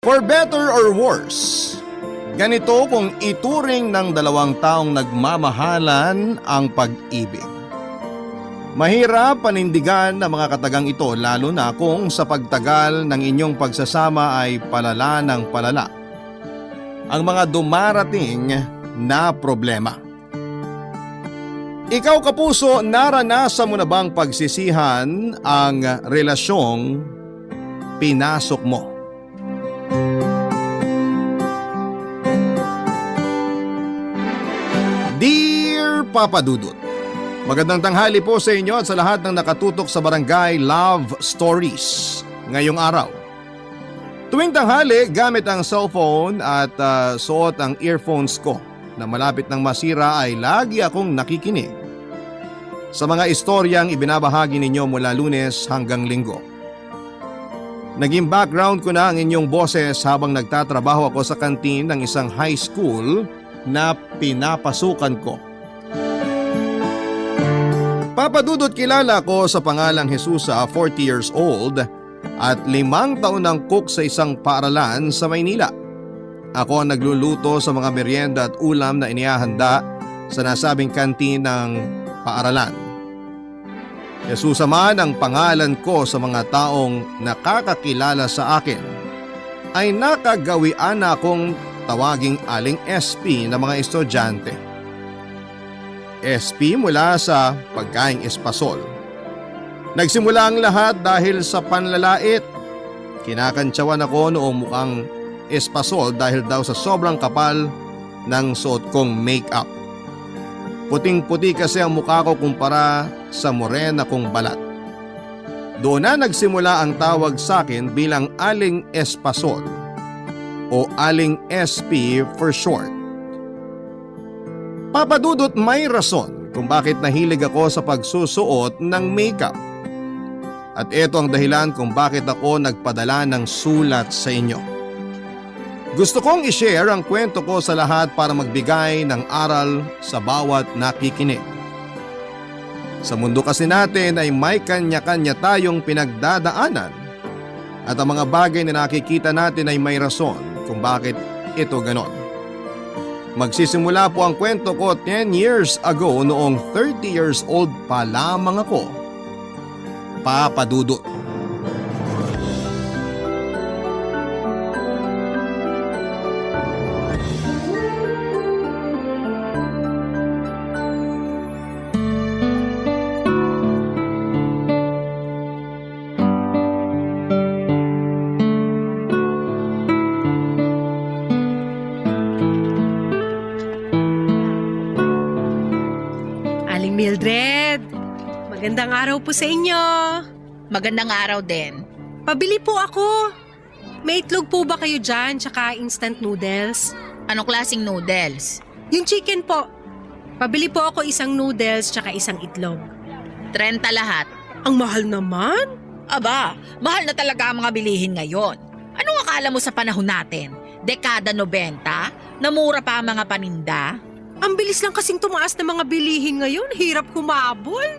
For better or worse, ganito kung ituring ng dalawang taong nagmamahalan ang pag-ibig. Mahirap panindigan ang mga katagang ito lalo na kung sa pagtagal ng inyong pagsasama ay palala ng palala ang mga dumarating na problema. Ikaw kapuso, naranasan mo na bang pagsisihan ang relasyong pinasok mo? Dear Papa Dudut, magandang tanghali po sa inyo at sa lahat ng nakatutok sa Barangay Love Stories ngayong araw. Tuwing tanghali, gamit ang cellphone at suot ang earphones ko na malapit ng masira ay lagi akong nakikinig sa mga istoryang ibinabahagi ninyo mula Lunes hanggang Linggo. Naging background ko na ang inyong boses habang nagtatrabaho ako sa kantin ng isang high school na pinapasukan ko. Papa Dudut, kilala ko sa pangalang Jesusa, 40 years old at 5 taon ng cook sa isang paaralan sa Maynila. Ako ang nagluluto sa mga merienda at ulam na inihahanda sa nasabing kantin ng paaralan. Jesusa man ang pangalan ko sa mga taong nakakakilala sa akin ay nakagawian na akong tawaging Aling SP ng mga estudyante. SP mula sa pagkaing espasol. Nagsimula ang lahat dahil sa panlalait. Kinakantsawan ako noong mukhang espasol dahil daw sa sobrang kapal ng suot kong make-up. Puting-puti kasi ang mukha ko kumpara sa morena kong balat. Doon na nagsimula ang tawag sa akin bilang Aling Espasol o Aling SP for short. Papa Dudut, may rason kung bakit nahilig ako sa pagsusuot ng makeup. At ito ang dahilan kung bakit ako nagpadala ng sulat sa inyo. Gusto kong i-share ang kwento ko sa lahat para magbigay ng aral sa bawat nakikinig. Sa mundo kasi natin ay may kanya-kanya tayong pinagdadaanan at ang mga bagay na nakikita natin ay may rason kung bakit ito ganon. Magsisimula po ang kwento ko 10 years ago noong 30 years old pa lamang ako. Papa Dudut. Mildred, magandang araw po sa inyo. Magandang araw din. Pabili po ako. May itlog po ba kayo dyan, tsaka instant noodles? Anong klaseng noodles? Yung chicken po. Pabili po ako isang noodles, tsaka isang itlog. 30 lahat. Ang mahal naman. Aba, mahal na talaga ang mga bilihin ngayon. Anong akala mo sa panahon natin? Dekada 90? Namura pa ang mga paninda? Ang bilis lang kasing tumaas ng mga bilihin ngayon. Hirap kumabol.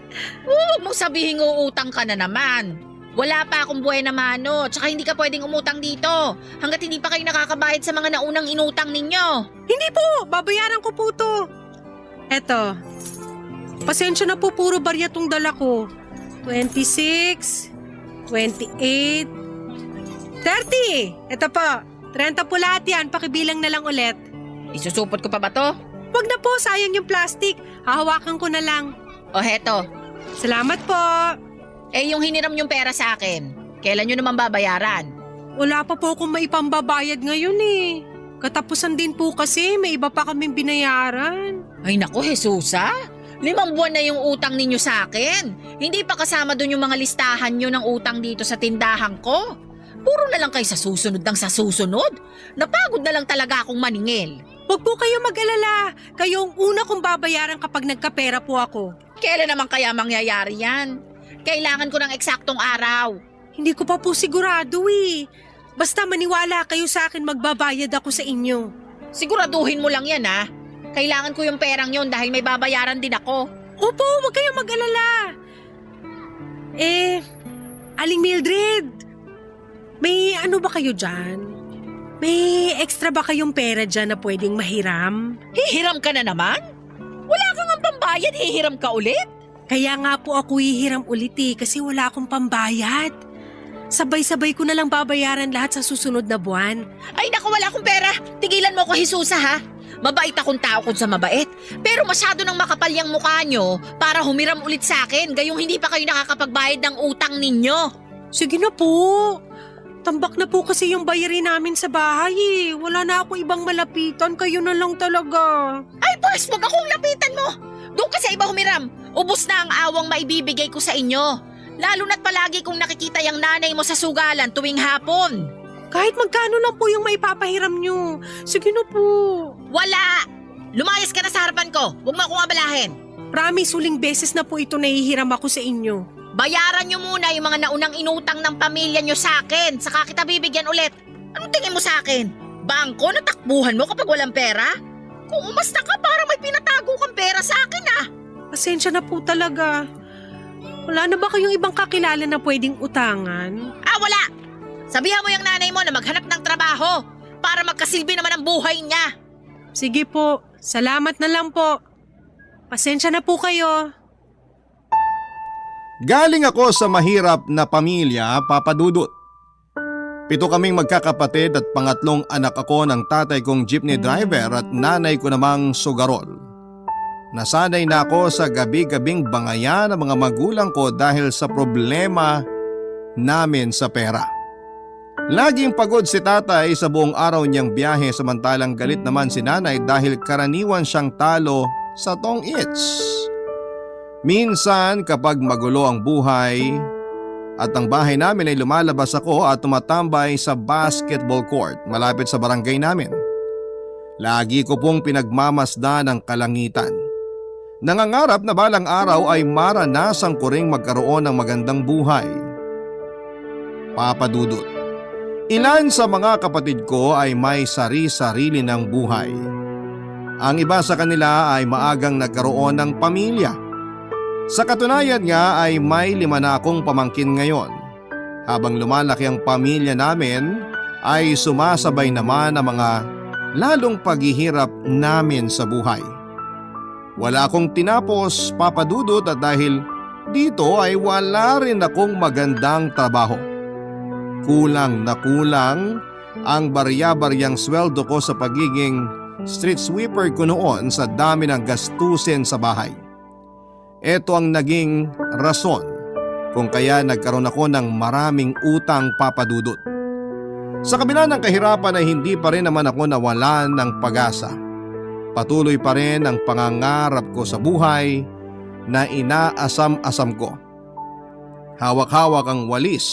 Huwag mong sabihin uutang ka na naman. Wala pa akong buhay na mano, tsaka hindi ka pwedeng umutang dito hanggat hindi pa kayo nakakabayad sa mga naunang inutang ninyo. Hindi po, babayaran ko po to. Eto, pasensya na po, puro barya tong dala ko. 26, 28, 30. Eto po, 30 po lahat yan, pakibilang na lang ulit. Isusupot ko pa ba to? Wag na po, sayang yung plastic. Hahawakan ko na lang. O heto. Salamat po. Eh yung hiniram yung pera sa akin, kailan nyo naman babayaran? Wala pa po akong maipambabayad ngayon eh. Katapusan din po kasi, may iba pa kaming binayaran. Ay naku, Jesusa. 5 buwan na yung utang ninyo sa akin. Hindi pa kasama dun yung mga listahan nyo ng utang dito sa tindahan ko. Puro na lang kayo sa susunod ng sa susunod. Napagod na lang talaga akong maningil. Huwag po kayo mag-alala. Kayo ang una kong babayaran kapag nagkapera po ako. Kailan naman kaya mangyayari yan? Kailangan ko ng eksaktong araw. Hindi ko pa po sigurado eh. Basta maniwala kayo sa akin, magbabayad ako sa inyo. Siguraduhin mo lang yan ha. Kailangan ko yung perang yon dahil may babayaran din ako. Opo, huwag kayong mag-alala. Aling Mildred, may ano ba kayo dyan? May extra ba kayong pera dyan na pwedeng mahiram? Hihiram ka na naman? Wala kang ang pambayad, hihiram ka ulit? Kaya nga po ako hihiram ulit kasi wala akong pambayad. Sabay-sabay ko na lang babayaran lahat sa susunod na buwan. Ay naku, wala akong pera. Tigilan mo ko, Jesusa ha. Mabait akong tao kung sa mabait. Pero masyado nang makapal yung mukha nyo para humiram ulit sa akin gayong hindi pa kayo nakakapagbayad ng utang ninyo. Sige na po. Tambak na po kasi yung bayarin namin sa bahay eh. Wala na ako ibang malapitan, kayo na lang talaga. Ay boss, wag akong lapitan mo. Doon ka sa iba humiram. Ubus na ang awang maibibigay ko sa inyo. Lalo na't palagi kong nakikita yung nanay mo sa sugalan tuwing hapon. Kahit magkano lang po yung maipapahiram nyo. Sige na po. Wala! Lumayas ka na sa harapan ko. Huwag mo akong abalahin. Promise, huling beses na po ito nahihiram ako sa inyo. Bayaran nyo muna yung mga naunang inutang ng pamilya nyo sa akin. Saka kita bibigyan ulit. Anong tingin mo sa akin? Bangko na takbuhan mo kapag walang pera? Kung umasta ka parang may pinatago kang pera sa akin ah. Pasensya na po talaga. Wala na ba kayong ibang kakilala na pwedeng utangan? Ah, wala! Sabihan mo yung nanay mo na maghanap ng trabaho para magkasilbi naman ang buhay niya. Sige po, salamat na lang po. Pasensya na po kayo. Galing ako sa mahirap na pamilya, Papa Dudut. 7 kaming magkakapatid at pangatlong anak ako ng tatay kong jeepney driver at nanay ko namang sugarol. Nasanay na ako sa gabi-gabing bangayan ng mga magulang ko dahil sa problema namin sa pera. Laging pagod si tatay sa buong araw niyang biyahe samantalang galit naman si nanay dahil karaniwan siyang talo sa tong-its. Minsan kapag magulo ang buhay at ang bahay namin ay lumalabas ako at tumatambay sa basketball court malapit sa barangay namin. Lagi ko pong pinagmamasdan ang kalangitan. Nangangarap na balang araw ay maranasan ko ring magkaroon ng magandang buhay. Papa Dudut. Ilan sa mga kapatid ko ay may sari-sarili ng buhay. Ang iba sa kanila ay maagang nagkaroon ng pamilya. Sa katunayan nga ay may 5 na akong pamangkin ngayon. Habang lumalaki ang pamilya namin ay sumasabay naman ang mga lalong paghihirap namin sa buhay. Wala akong tinapos, Papa Dudut, at dahil dito ay wala rin akong magandang trabaho. Kulang na kulang ang barya-baryang sweldo ko sa pagiging street sweeper ko noon sa dami ng gastusin sa bahay. Ito ang naging rason kung kaya nagkaroon ako ng maraming utang, Papa Dudut. Sa kabila ng kahirapan ay hindi pa rin naman ako nawalan ng pag-asa. Patuloy pa rin ang pangangarap ko sa buhay na inaasam-asam ko. Hawak-hawak ang walis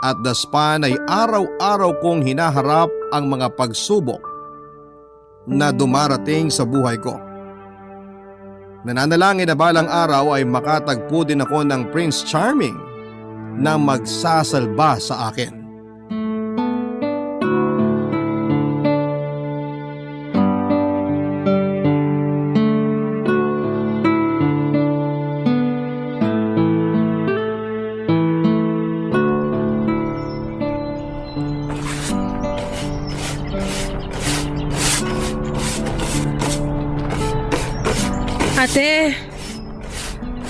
at daspan ay araw-araw kong hinaharap ang mga pagsubok na dumarating sa buhay ko. Nananalangin na balang araw ay makatagpo din ako ng Prince Charming na magsasalba sa akin.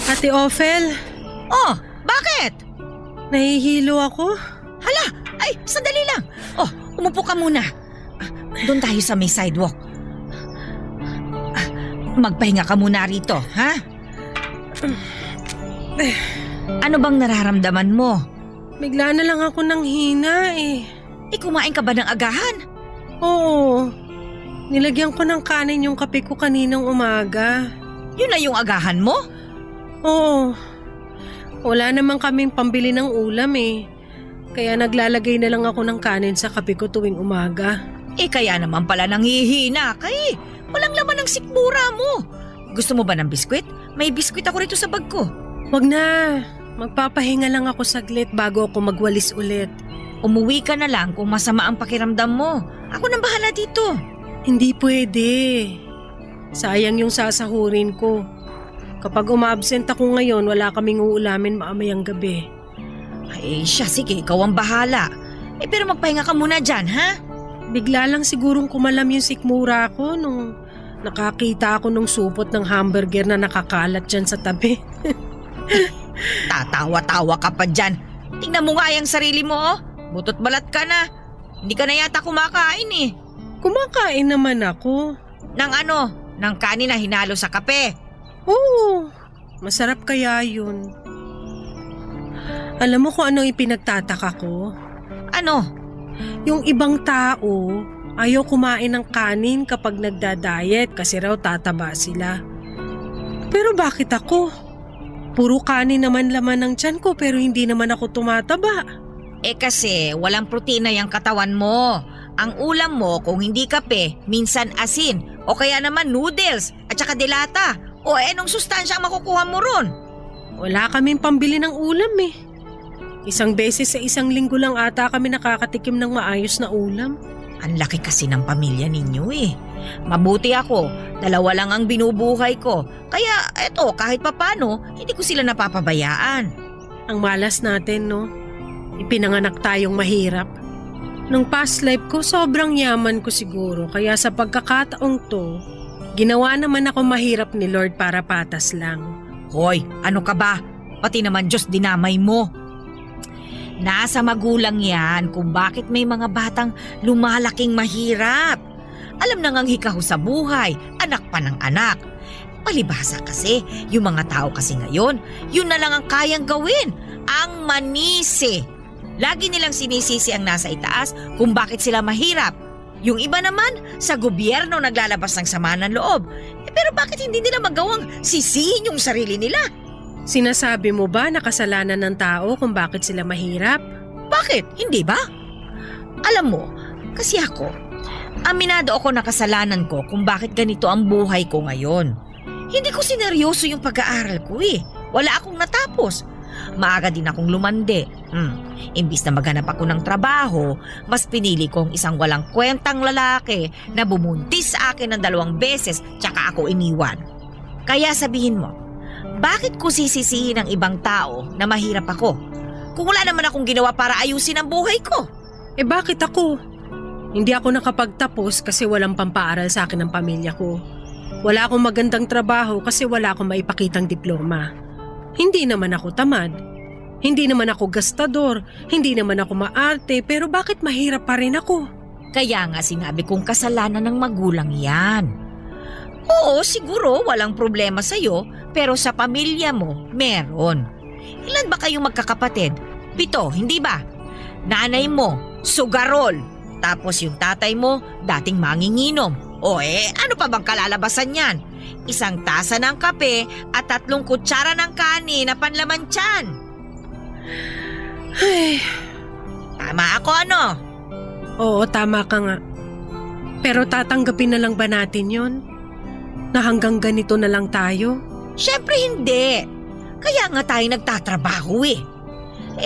Ate Ophel, Oh, bakit? nahihilo ako. Hala, ay, sandali lang. Oh, umupo ka muna. Doon tayo sa may sidewalk. Magpahinga ka muna rito, ha? Ano bang nararamdaman mo? Bigla na lang ako nang hina eh. Kumain ka ba ng agahan? Oo, nilagyan ko ng kanin yung kape ko kaninang umaga. Yun na yung agahan mo? Oo, wala naman kaming pambili ng ulam eh. Kaya naglalagay na lang ako ng kanin sa kape ko tuwing umaga. Kaya naman pala nanghihina ka eh. Walang laman ng sikmura mo. Gusto mo ba ng biskwit? May biskwit ako rito sa bag ko. Wag na, magpapahinga lang ako saglit bago ako magwalis ulit. Umuwi ka na lang kung masama ang pakiramdam mo. Ako nang bahala dito. Hindi pwede. Sayang yung sasahurin ko. Kapag umabsent ako ngayon, wala kaming uulamin maamayang gabi. Ay siya, sige, ikaw ang bahala. Pero magpahinga ka muna dyan, ha? Bigla lang sigurong kumalam yung sikmura ko nung nakakita ako nung supot ng hamburger na nakakalat dyan sa tabi. Tatawa-tawa ka pa dyan. Tingnan mo nga yung sarili mo, oh. Butot balat ka na. Hindi ka na yata kumakain eh. Kumakain naman ako. Ng kanin na hinalo sa kape. Oo, masarap kaya yun. Alam mo kung ano ipinagtataka ko? Ano? Yung ibang tao, ayaw kumain ng kanin kapag nagda-diet kasi raw tataba sila. Pero bakit ako? Puro kanin naman laman ng tiyan ko pero hindi naman ako tumataba. Kasi walang protina yung katawan mo. Ang ulam mo kung hindi kape, minsan asin o kaya naman noodles at saka delata. Anong sustansya ang makukuha mo ron? Wala kaming pambili ng ulam eh. Isang beses sa isang linggo lang ata kami nakakatikim ng maayos na ulam. Ang laki kasi ng pamilya ninyo eh. Mabuti ako, 2 lang ang binubuhay ko. Kaya eto, kahit papano, hindi ko sila napapabayaan. Ang malas natin, no? Ipinanganak tayong mahirap. Nung past life ko, sobrang yaman ko siguro. Kaya sa pagkakataong to, ginawa naman ako mahirap ni Lord para patas lang. Hoy, ano ka ba? Pati naman Diyos dinamay mo. Nasa magulang yan kung bakit may mga batang lumalaking mahirap. Alam na ngang hikaho sa buhay, anak pa ng anak. Palibhasa kasi, yung mga tao kasi ngayon, yun na lang ang kayang gawin, ang manisi. Lagi nilang sinisisi ang nasa itaas kung bakit sila mahirap. Yung iba naman, sa gobyerno naglalabas ng sama ng loob. Pero bakit hindi nila magawang sisihin yung sarili nila? Sinasabi mo ba na kasalanan ng tao kung bakit sila mahirap? Bakit? Hindi ba? Alam mo, kasi ako, aminado ako na kasalanan ko kung bakit ganito ang buhay ko ngayon. Hindi ko sineryoso yung pag-aaral ko eh. Wala akong natapos. Maaga din akong lumande. Imbis na maghanap ako ng trabaho, mas pinili kong isang walang kwentang lalaki na bumuntis sa akin ng 2 beses tsaka ako iniwan. Kaya sabihin mo, bakit ko sisisihin ng ibang tao na mahirap ako? Kung wala naman akong ginawa para ayusin ang buhay ko. Bakit ako? Hindi ako nakapagtapos kasi walang pampaaral sa akin ng pamilya ko. Wala akong magandang trabaho kasi wala akong maipakitang diploma. Hindi naman ako tamad. Hindi naman ako gastador. Hindi naman ako maarte. Pero bakit mahirap pa rin ako? Kaya nga sinabi kong kasalanan ng magulang yan. Oo, siguro walang problema sa'yo, pero sa pamilya mo, meron. Ilan ba kayong magkakapatid? 7, hindi ba? Nanay mo, sugarol. Tapos yung tatay mo, dating manginginom. Ano pa bang kalalabasan yan? 1 tasa ng kape at 3 kutsara ng kanin na panlaman tiyan. Ay, Tama ako ano? oo, tama ka nga. Pero tatanggapin na lang ba natin yon? Na hanggang ganito na lang tayo? Siyempre hindi. Kaya nga tayo nagtatrabaho eh.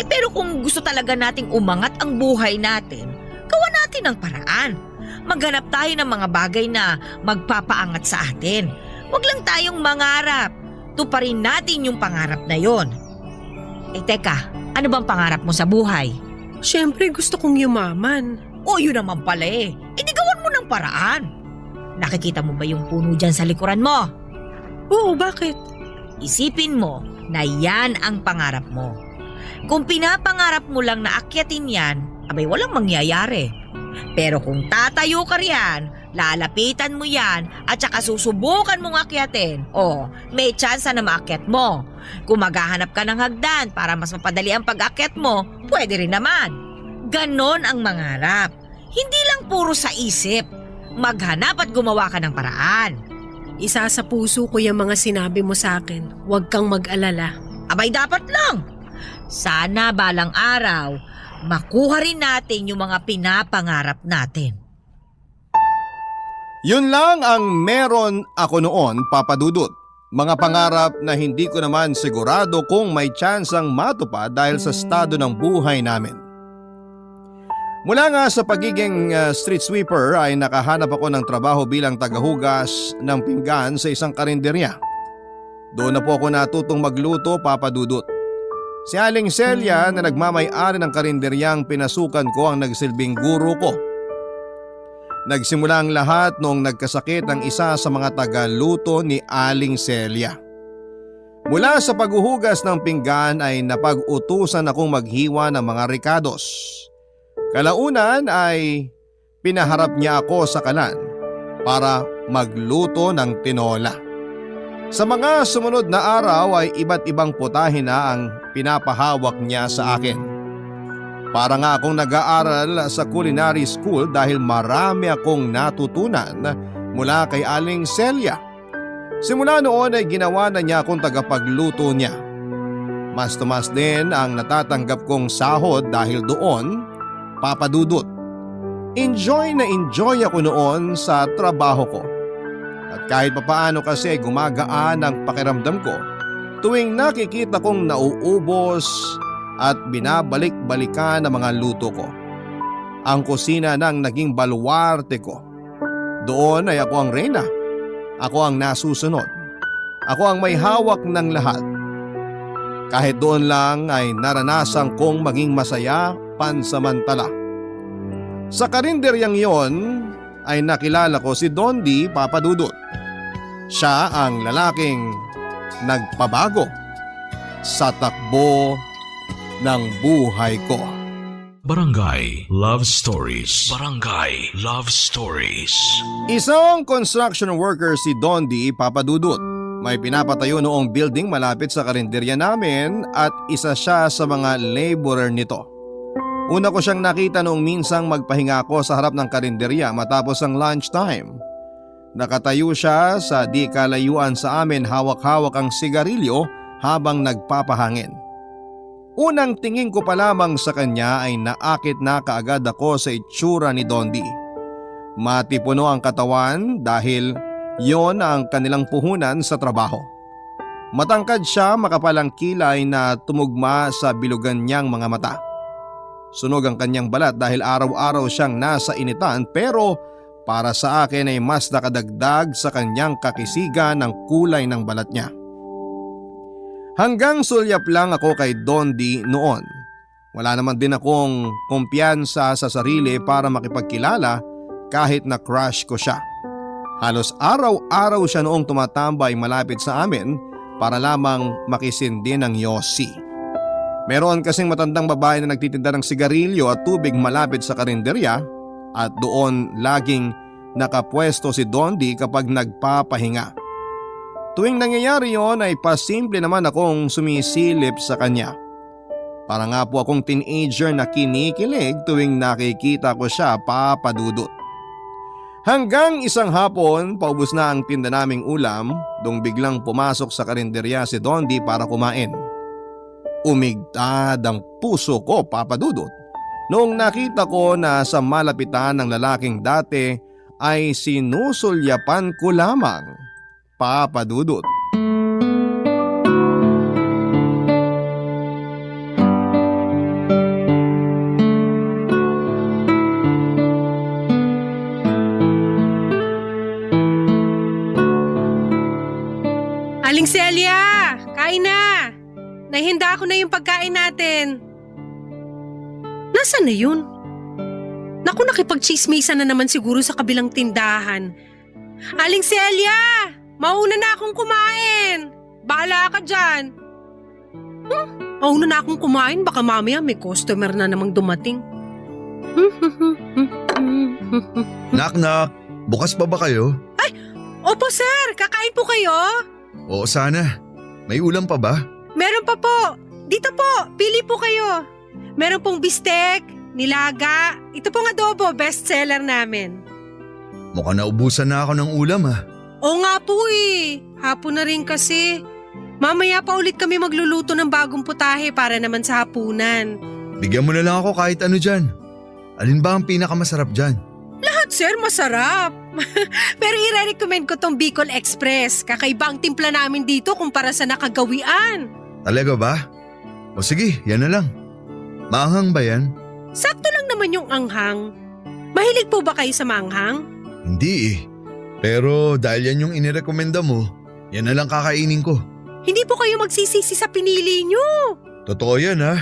Pero kung gusto talaga nating umangat ang buhay natin, gawa natin ang paraan. Maghanap tayo ng mga bagay na magpapaangat sa atin. Huwag lang tayong mangarap. Tuparin natin yung pangarap na yon. Teka, ano bang pangarap mo sa buhay? Siyempre gusto kong yumaman. Yun naman pala eh. Di gawan mo ng paraan. Nakikita mo ba yung puno dyan sa likuran mo? Oo, bakit? Isipin mo na yan ang pangarap mo. Kung pinapangarap mo lang na akyatin yan, abay walang mangyayari. Pero kung tatayo ka riyan, lalapitan mo yan at saka susubukan mong akyatin, may tsansa na maakyat mo. Kung maghahanap ka ng hagdan para mas mapadali ang pag-akyat mo, pwede rin naman. Ganon ang mangarap. Hindi lang puro sa isip. Maghanap at gumawa ka ng paraan. Isa sa puso ko yung mga sinabi mo sa akin. Huwag kang mag-alala. Abay dapat lang. Sana balang araw, makuha rin natin yung mga pinapangarap natin. Yun lang ang meron ako noon, Papa Dudut. Mga pangarap na hindi ko naman sigurado kung may tsansang matupad dahil sa estado ng buhay namin. Mula nga sa pagiging street sweeper ay nakahanap ako ng trabaho bilang tagahugas ng pinggan sa isang karinderya. Doon na po ako natutong magluto, Papa Dudut. Si Aling Celia na nagmamay-ari ng karinderyang pinasukan ko ang nagsilbing guro ko. Nagsimula ang lahat noong nagkasakit ang isa sa mga tagaluto ni Aling Celia. Mula sa paghuhugas ng pinggan ay napag-utusan akong maghiwa ng mga ricados. Kalaunan ay pinaharap niya ako sa kalan para magluto ng tinola. Sa mga sumunod na araw ay iba't ibang putahe na ang pinapahawak niya sa akin. Para nga akong nag-aaral sa culinary school dahil marami akong natutunan mula kay Aling Celia. Simula noon ay ginawa na niya akong tagapagluto niya. Mas tumas din ang natatanggap kong sahod dahil doon, Papa Dudut. Enjoy na enjoy ako noon sa trabaho ko. At kahit papaano kasi gumagaan ang pakiramdam ko tuwing nakikita kong nauubos at binabalik-balikan ang mga luto ko. Ang kusina nang naging baluarte ko. Doon ay ako ang reyna. Ako ang nasusunod. Ako ang may hawak ng lahat. Kahit doon lang ay naranasan kong maging masaya pansamantala. Sa karinderyang yon ay nakilala ko si Dondi Papa Dudut. Siya ang lalaking nagpabago sa takbo ng buhay ko. Barangay Love Stories. Barangay Love Stories. Isang construction worker si Dondi Papa Dudut. May pinapatayo noong building malapit sa karinderya namin at isa siya sa mga laborer nito. Una ko siyang nakita noong minsang magpahinga ako sa harap ng karinderya matapos ang lunchtime. Nakatayo siya sa di kalayuan sa amin, hawak-hawak ang sigarilyo habang nagpapahangin. Unang tingin ko pa lamang sa kanya ay naakit na kaagad ako sa itsura ni Dondi. Matipuno ang katawan dahil yon ang kanilang puhunan sa trabaho. Matangkad siya, makapalang kilay na tumugma sa bilugan niyang mga mata. Sunog ang kanyang balat dahil araw-araw siyang nasa initan, pero para sa akin ay mas nakadagdag sa kanyang kakisigan ng kulay ng balat niya. Hanggang sulyap lang ako kay Dondi noon. Wala naman din akong kumpiyansa sa sarili para makipagkilala kahit na crush ko siya. Halos araw-araw siya noong tumatambay malapit sa amin para lamang makisindi ng yosi. Meron kasing matandang babae na nagtitinda ng sigarilyo at tubig malapit sa karinderya at doon laging nakapwesto si Dondi kapag nagpapahinga. Tuwing nangyayari yon ay pasimple naman akong sumisilip sa kanya. Para nga po akong teenager na kinikilig tuwing nakikita ko siya, Papa Dudut. Hanggang isang hapon, paubos na ang tinda naming ulam, dong biglang pumasok sa karinderya si Dondi para kumain. Umigtad ang puso ko, Papa Dudut, noong nakita ko na sa malapitan ng lalaking dati ay sinusulyapan ko lamang, Papa Dudut. Aling Celia! Kain na! Nahihanda ko na yung pagkain natin. Nasaan na yun? Naku, nakipagchismisan na naman siguro sa kabilang tindahan. Aling Celia! Mauna na akong kumain! Bahala ka dyan! Mauna na akong kumain, baka mamaya may customer na namang dumating. Knock-knock, bukas pa ba kayo? Opo sir, kakain po kayo? Oo sana. May ulam pa ba? Meron pa po. Dito po, pili po kayo. Meron pong bistek, nilaga, ito pong adobo, bestseller namin. Mukhang naubusan na ako ng ulam ah. Oo nga po eh, hapon na rin kasi. Mamaya pa ulit kami magluluto ng bagong putahe para naman sa hapunan. Bigyan mo na lang ako kahit ano dyan. Alin ba ang pinakamasarap dyan? Lahat sir, masarap. Pero i-recommend ko tong Bicol Express. Kakaiba ang timpla namin dito kumpara sa nakagawian. Talaga ba? O sige, yan na lang. Maanghang ba yan? Sakto lang naman yung anghang. Mahilig po ba kayo sa maanghang? Hindi eh. Pero dahil yan yung inirekomenda mo, yan na lang kakainin ko. Hindi po kayo magsisisi sa pinili nyo. Totoo yan ha.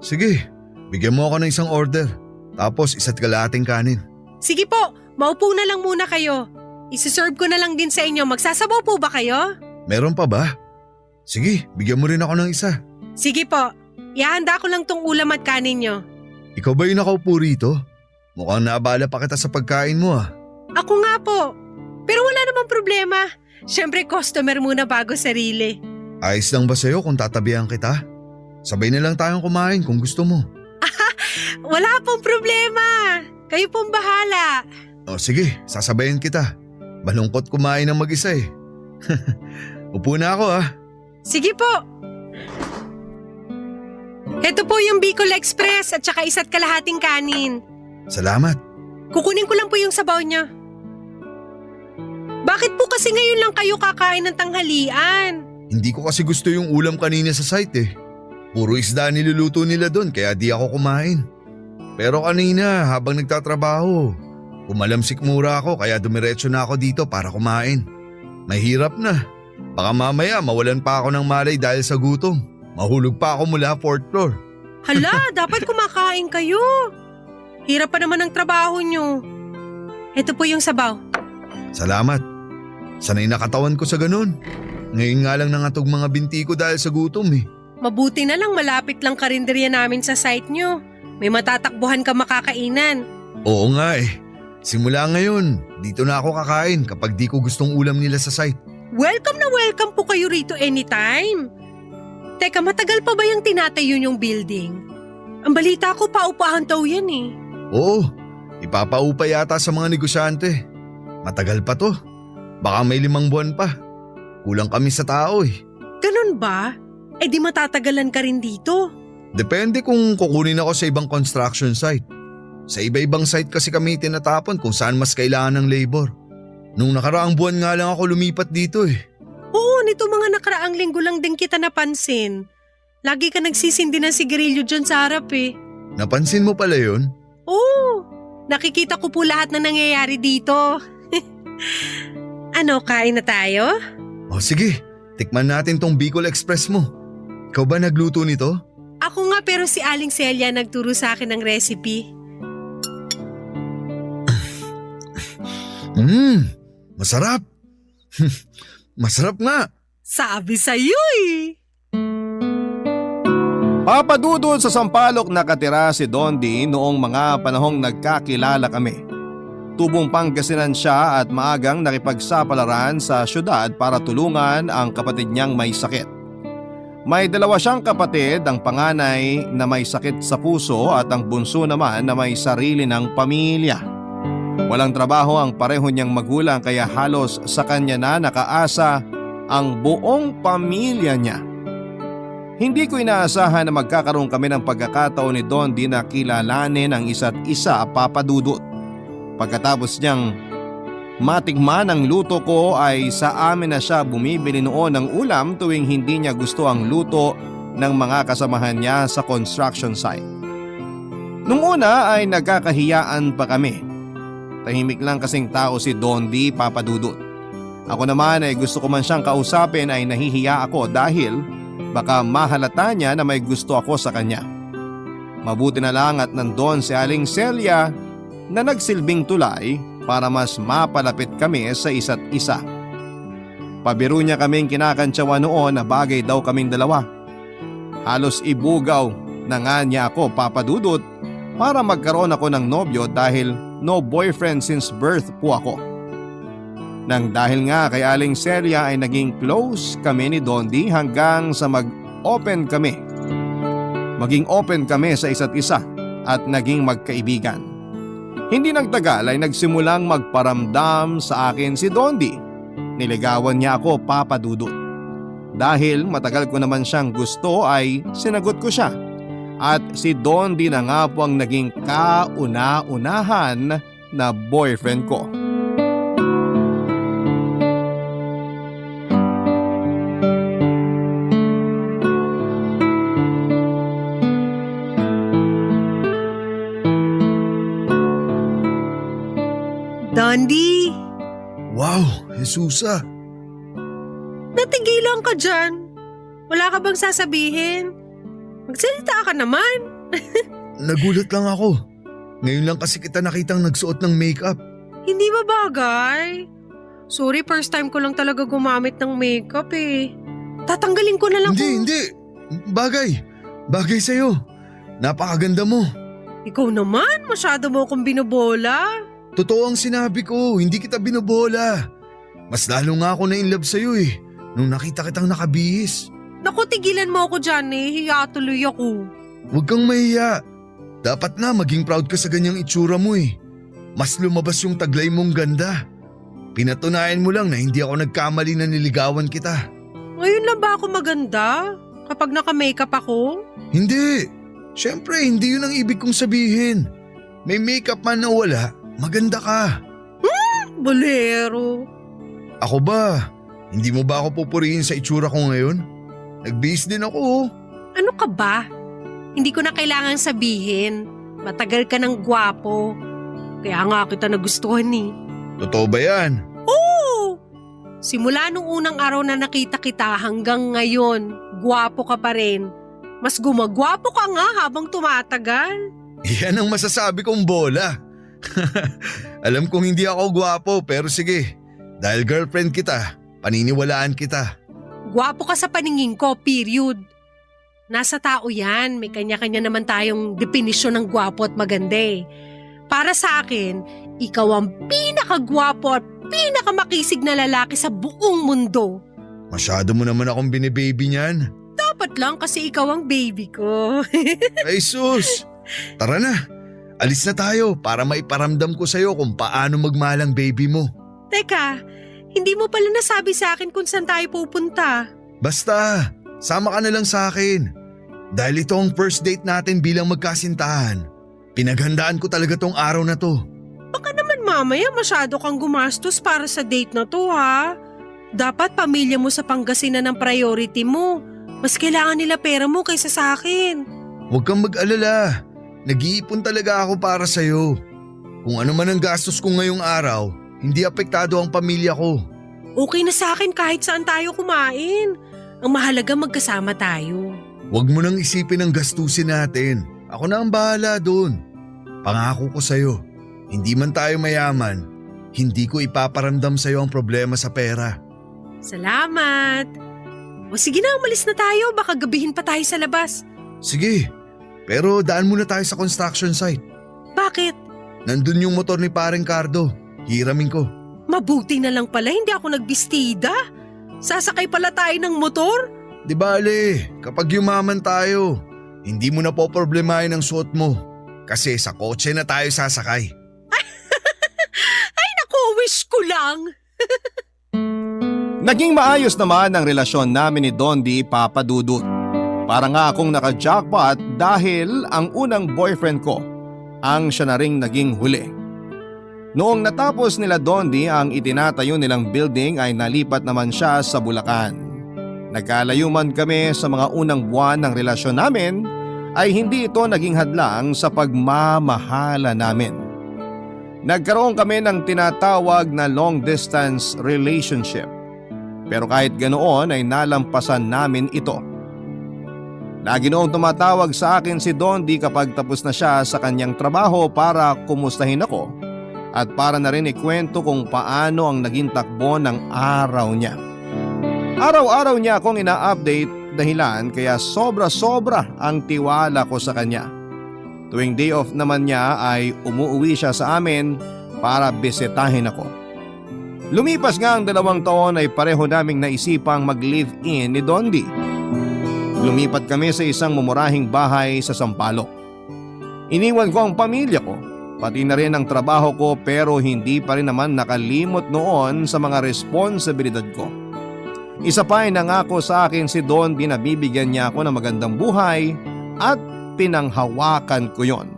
Sige, bigyan mo ako ng isang order. Tapos isa't kalahating kanin. Sige po, Maupo na lang muna kayo. Isiserve ko na lang din sa inyo. Magsasabaw po ba kayo? Meron pa ba? Sige, bigyan mo rin ako ng isa. Sige po. Ihanda ko lang tong ulam at kanin nyo. Ikaw ba yung nakaupo rito? Mukhang naabala pa kita sa pagkain mo ah. Ako nga po. Pero wala namang problema. Siyempre customer muna bago sarili. Ayos lang ba sa'yo kung tatabihan kita? Sabay na lang tayong kumain kung gusto mo. Wala pong problema. Kayo pong bahala. O sige, sasabayan kita. Malungkot kumain ng mag-isa eh. Upo na ako ah. Sige po. Ito po yung Bicol Express at saka isa't kalahating kanin. Salamat. Kukunin ko lang po yung sabaw niya. Bakit po kasi ngayon lang kayo kakain ng tanghalian? Hindi ko kasi gusto yung ulam kanina sa site eh. Puro isda niluluto nila doon kaya di ako kumain. Pero kanina habang nagtatrabaho, kumalamsik mura ako kaya dumiretso na ako dito para kumain. Mahirap na. Baka mamaya mawalan pa ako ng malay dahil sa gutom. Mahulog pa ako mula 4th floor. Hala, dapat kumakain kayo. Hirap pa naman ang trabaho nyo. Ito po yung sabaw. Salamat. Sanay na katawan ko sa ganun. Ngayon nga lang nangatog mga binti ko dahil sa gutom eh. Mabuti na lang malapit lang karinderya namin sa site nyo. May matatakbuhan ka makakainan. Oo nga eh. Simula ngayon, dito na ako kakain kapag di ko gustong ulam nila sa site. Welcome na welcome po kayo rito anytime. Teka, matagal pa ba yung tinatayo yung building? Ang balita ko paupahan daw yan eh. Oo, ipapaupa yata sa mga negosyante. Matagal pa to. Baka may 5 buwan pa. Kulang kami sa tao eh. Ganun ba? Eh di matatagalan ka rin dito. Depende kung kukunin ako sa ibang construction site. Sa iba-ibang site kasi kami tinatapon kung saan mas kailangan ng labor. Nung nakaraang buwan nga lang ako lumipat dito eh. Oo, nito mga nakaraang linggo lang din kita napansin. Lagi ka nagsisindi ng sigarilyo dyan sa harap eh. Napansin mo pala yun? Oo, nakikita ko po lahat na nangyayari dito. Ano, kain na tayo? O sige, tikman natin tong Bicol Express mo. Ikaw ba nagluto nito? Ako nga pero si Aling Celia nagturo sa akin ng recipe. Masarap. Masarap nga. Sabi sa'yo eh. Papadudod sa Sampaloc nakatira si Dondi noong mga panahong nagkakilala kami. Tubong Pangasinan siya at maagang nakipagsapalaran sa syudad para tulungan ang kapatid niyang may sakit. May 2 siyang kapatid, ang panganay na may sakit sa puso at ang bunso naman na may sarili ng pamilya. Walang trabaho ang pareho niyang magulang kaya halos sa kanya na nakaasa ang buong pamilya niya. Hindi ko inaasahan na magkakaroon kami ng pagkakataon ni Dondi na kilalanin ang isa't isa, papadudot. Pagkatapos niyang matikman ang luto ko ay sa amin na siya bumibili noon ng ulam tuwing hindi niya gusto ang luto ng mga kasamahan niya sa construction site. Nung una ay nagkakahiyaan pa kami. Tahimik lang kasing tao si Dondi, papadudot. Ako naman ay gusto ko man siyang kausapin ay nahihiya ako dahil baka mahalata niya na may gusto ako sa kanya. Mabuti na lang at nandoon si Aling Celia na nagsilbing tulay para mas mapalapit kami sa isa't isa. Pabiro niya kaming kinakantsawa noon na bagay daw kaming dalawa. Halos ibugaw na nga niya ako, papadudot, para magkaroon ako ng nobyo dahil no boyfriend since birth po ako. Nang dahil nga kay Aling Celia ay naging close kami ni Dondi hanggang sa mag-open kami. Maging open kami sa isa't isa at naging magkaibigan. Hindi nagtagal ay nagsimulang magparamdam sa akin si Dondi. Niligawan niya ako, papadudot. Dahil matagal ko naman siyang gusto ay sinagot ko siya. At si Dondi na nga po ang naging kauna-unahan na boyfriend ko. Dondi, Wow, Jesusa. natigilan ka dyan. Wala ka bang sasabihin? Magsalita ka naman. Nagulat lang ako. Ngayon lang kasi kita nakitang nagsuot ng makeup. Hindi ba bagay? Sorry, first time ko lang talaga gumamit ng makeup eh. Tatanggalin ko na lang Hindi. Bagay. Bagay sa'yo. Napakaganda mo. Ikaw naman, masyado mo akong binobola. Totoo ang sinabi ko, hindi kita binobola. Mas lalo nga ako na-inlove sa'yo eh, nung nakita kitang nakabihis. Naku, tigilan mo ako dyan eh. Hiya tuloy ako. Huwag kang mahiya. Dapat na maging proud ka sa ganyang itsura mo eh. Mas lumabas yung taglay mong ganda. Pinatunayan mo lang na hindi ako nagkamali na niligawan kita. Ngayon lang ba ako maganda? Kapag naka-makeup ako? Hindi. Siyempre, hindi yun ang ibig kong sabihin. May makeup man o wala, maganda ka. Bolero. Ako ba? Hindi mo ba ako pupurihin sa itsura ko ngayon? Nagbihis din ako oh. Ano ka ba? Hindi ko na kailangan sabihin. Matagal ka ng gwapo. Kaya nga kita nagustuhan eh. Totoo ba yan? Oo! Simula nung unang araw na nakita kita hanggang ngayon, gwapo ka pa rin. Mas gumagwapo ka nga habang tumatagal. Yan ang masasabi kong bola. Alam kong hindi ako gwapo pero sige. Dahil girlfriend kita, paniniwalaan kita. Gwapo ka sa paningin ko, period. Nasa tao yan, may kanya-kanya naman tayong definisyon ng gwapo at maganda eh. Para sa akin, ikaw ang pinakagwapo at pinakamakisig na lalaki sa buong mundo. Masyado mo naman akong binibaby niyan. Dapat lang kasi ikaw ang baby ko. Ay sus! Tara na, alis na tayo para maiparamdam ko sa'yo kung paano magmahal ang baby mo. Teka, hindi mo pala nasabi sa akin kung saan tayo pupunta. Basta, sama ka na lang sa akin. Dahil ito ang first date natin bilang magkasintahan. Pinaghandaan ko talaga tong araw na to. Baka naman mamaya masyado kang gumastos para sa date na to ha. Dapat pamilya mo sa Pangasinan ang priority mo. Mas kailangan nila pera mo kaysa sa akin. Huwag kang mag-alala. Nag-iipon talaga ako para sa'yo. Kung ano man ang gastos ko ngayong araw, hindi apektado ang pamilya ko. Okay na sa akin kahit saan tayo kumain. Ang mahalaga magkasama tayo. Huwag mo nang isipin ang gastusin natin. Ako na ang bahala doon. Pangako ko sa'yo, hindi man tayo mayaman, hindi ko ipaparamdam sa'yo ang problema sa pera. Salamat. O sige na, umalis na tayo. Baka gabihin pa tayo sa labas. Sige, pero daan muna tayo sa construction site. Bakit? Nandun yung motor ni Pareng Cardo. Hiramin ko. Mabuti na lang pala hindi ako nagbistida. Sasakay pala tayo ng motor. Di bale, kapag yumaman tayo, hindi mo na po problemahin ang suot mo. Kasi sa kotse na tayo sasakay. Ay naku, wish ko lang. Naging maayos naman ang relasyon namin ni Dondi Papa Dudut. Para nga akong naka-jackpot dahil ang unang boyfriend ko ang siya na ring naging huli. Noong natapos nila Dondi ang itinatayo nilang building ay nalipat naman siya sa Bulacan. Nagkalayo man kami sa mga unang buwan ng relasyon namin ay hindi ito naging hadlang sa pagmamahala namin. Nagkaroon kami ng tinatawag na long distance relationship. Pero kahit ganoon ay nalampasan namin ito. Lagi noong tumatawag sa akin si Dondi kapag tapos na siya sa kanyang trabaho para kumustahin ako at para na rin ikwento kung paano ang naging takbo ng araw niya. Araw-araw niya akong ina-update dahilan kaya sobra-sobra ang tiwala ko sa kanya. Tuwing day off naman niya ay umuwi siya sa amin para bisitahin ako. Lumipas nga ang 2 taon ay pareho naming naisipang mag-live-in ni Dondi. Lumipat kami sa isang mumurahing bahay sa Sampaloc. Iniwan ko ang pamilya ko, pati na rin ang trabaho ko pero hindi pa rin naman nakalimot noon sa mga responsibilidad ko. Isa pa ay nangako sa akin si Dondi na bibigyan niya ako ng magandang buhay at pinanghawakan ko yon.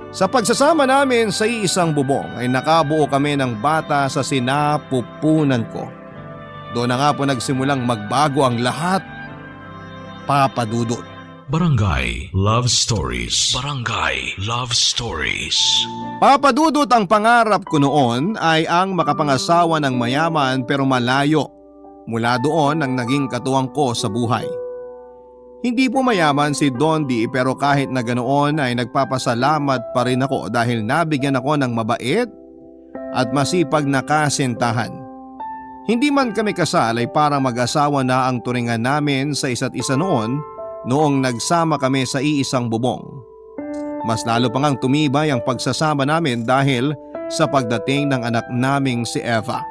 Sa pagsasama namin sa iisang bubong ay nakabuo kami ng bata sa sinapupunan ko. Doon na nga po nagsimulang magbago ang lahat. Papa Dudut. Barangay Love Stories. Barangay Love Stories. Papa Dudut, ang pangarap ko noon ay ang makapangasawa ng mayaman pero malayo. Mula doon ang naging katuwang ko sa buhay. Hindi po mayaman si Dondi pero kahit na ganoon ay nagpapasalamat pa rin ako dahil nabigyan ako ng mabait, at masipag na kasintahan. Hindi man kami kasal ay parang mag-asawa na ang turingan namin sa isa't isa noong nagsama kami sa iisang bubong. Mas lalo pang tumibay ang pagsasama namin dahil sa pagdating ng anak naming si Eva.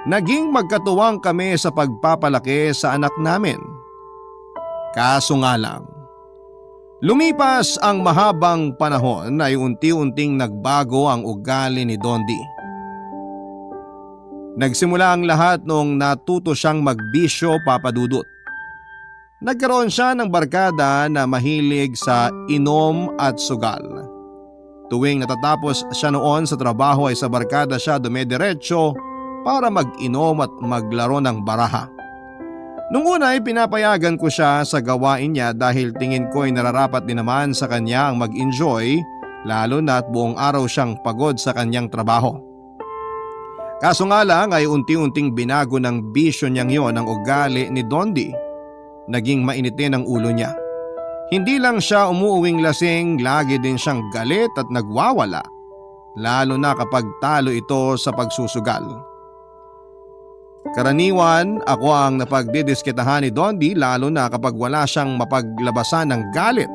Naging magkatuwang kami sa pagpapalaki sa anak namin. Kaso nga lang, lumipas ang mahabang panahon ay unti-unting nagbago ang ugali ni Dondi. Nagsimula ang lahat noong natuto siyang magbisyo, Papa Dudut. Nagkaroon siya ng barkada na mahilig sa inom at sugal. Tuwing natatapos siya noon sa trabaho ay sa barkada siya dumediretso para mag-inom at maglaro ng baraha. Nung una ay pinapayagan ko siya sa gawain niya dahil tingin ko ay nararapat din naman sa kanya ang mag-enjoy, lalo na at buong araw siyang pagod sa kanyang trabaho. Kaso nga lang ay unti-unting binago ng bisyo niyang yon ang ugali ni Dondi. Naging mainitin ang ulo niya. Hindi lang siya umuuwing lasing, lagi din siyang galit at nagwawala, lalo na kapag talo ito sa pagsusugal. Karaniwan ako ang napagdidiskitahan ni Dondi, lalo na kapag wala siyang mapaglabasan ng galit.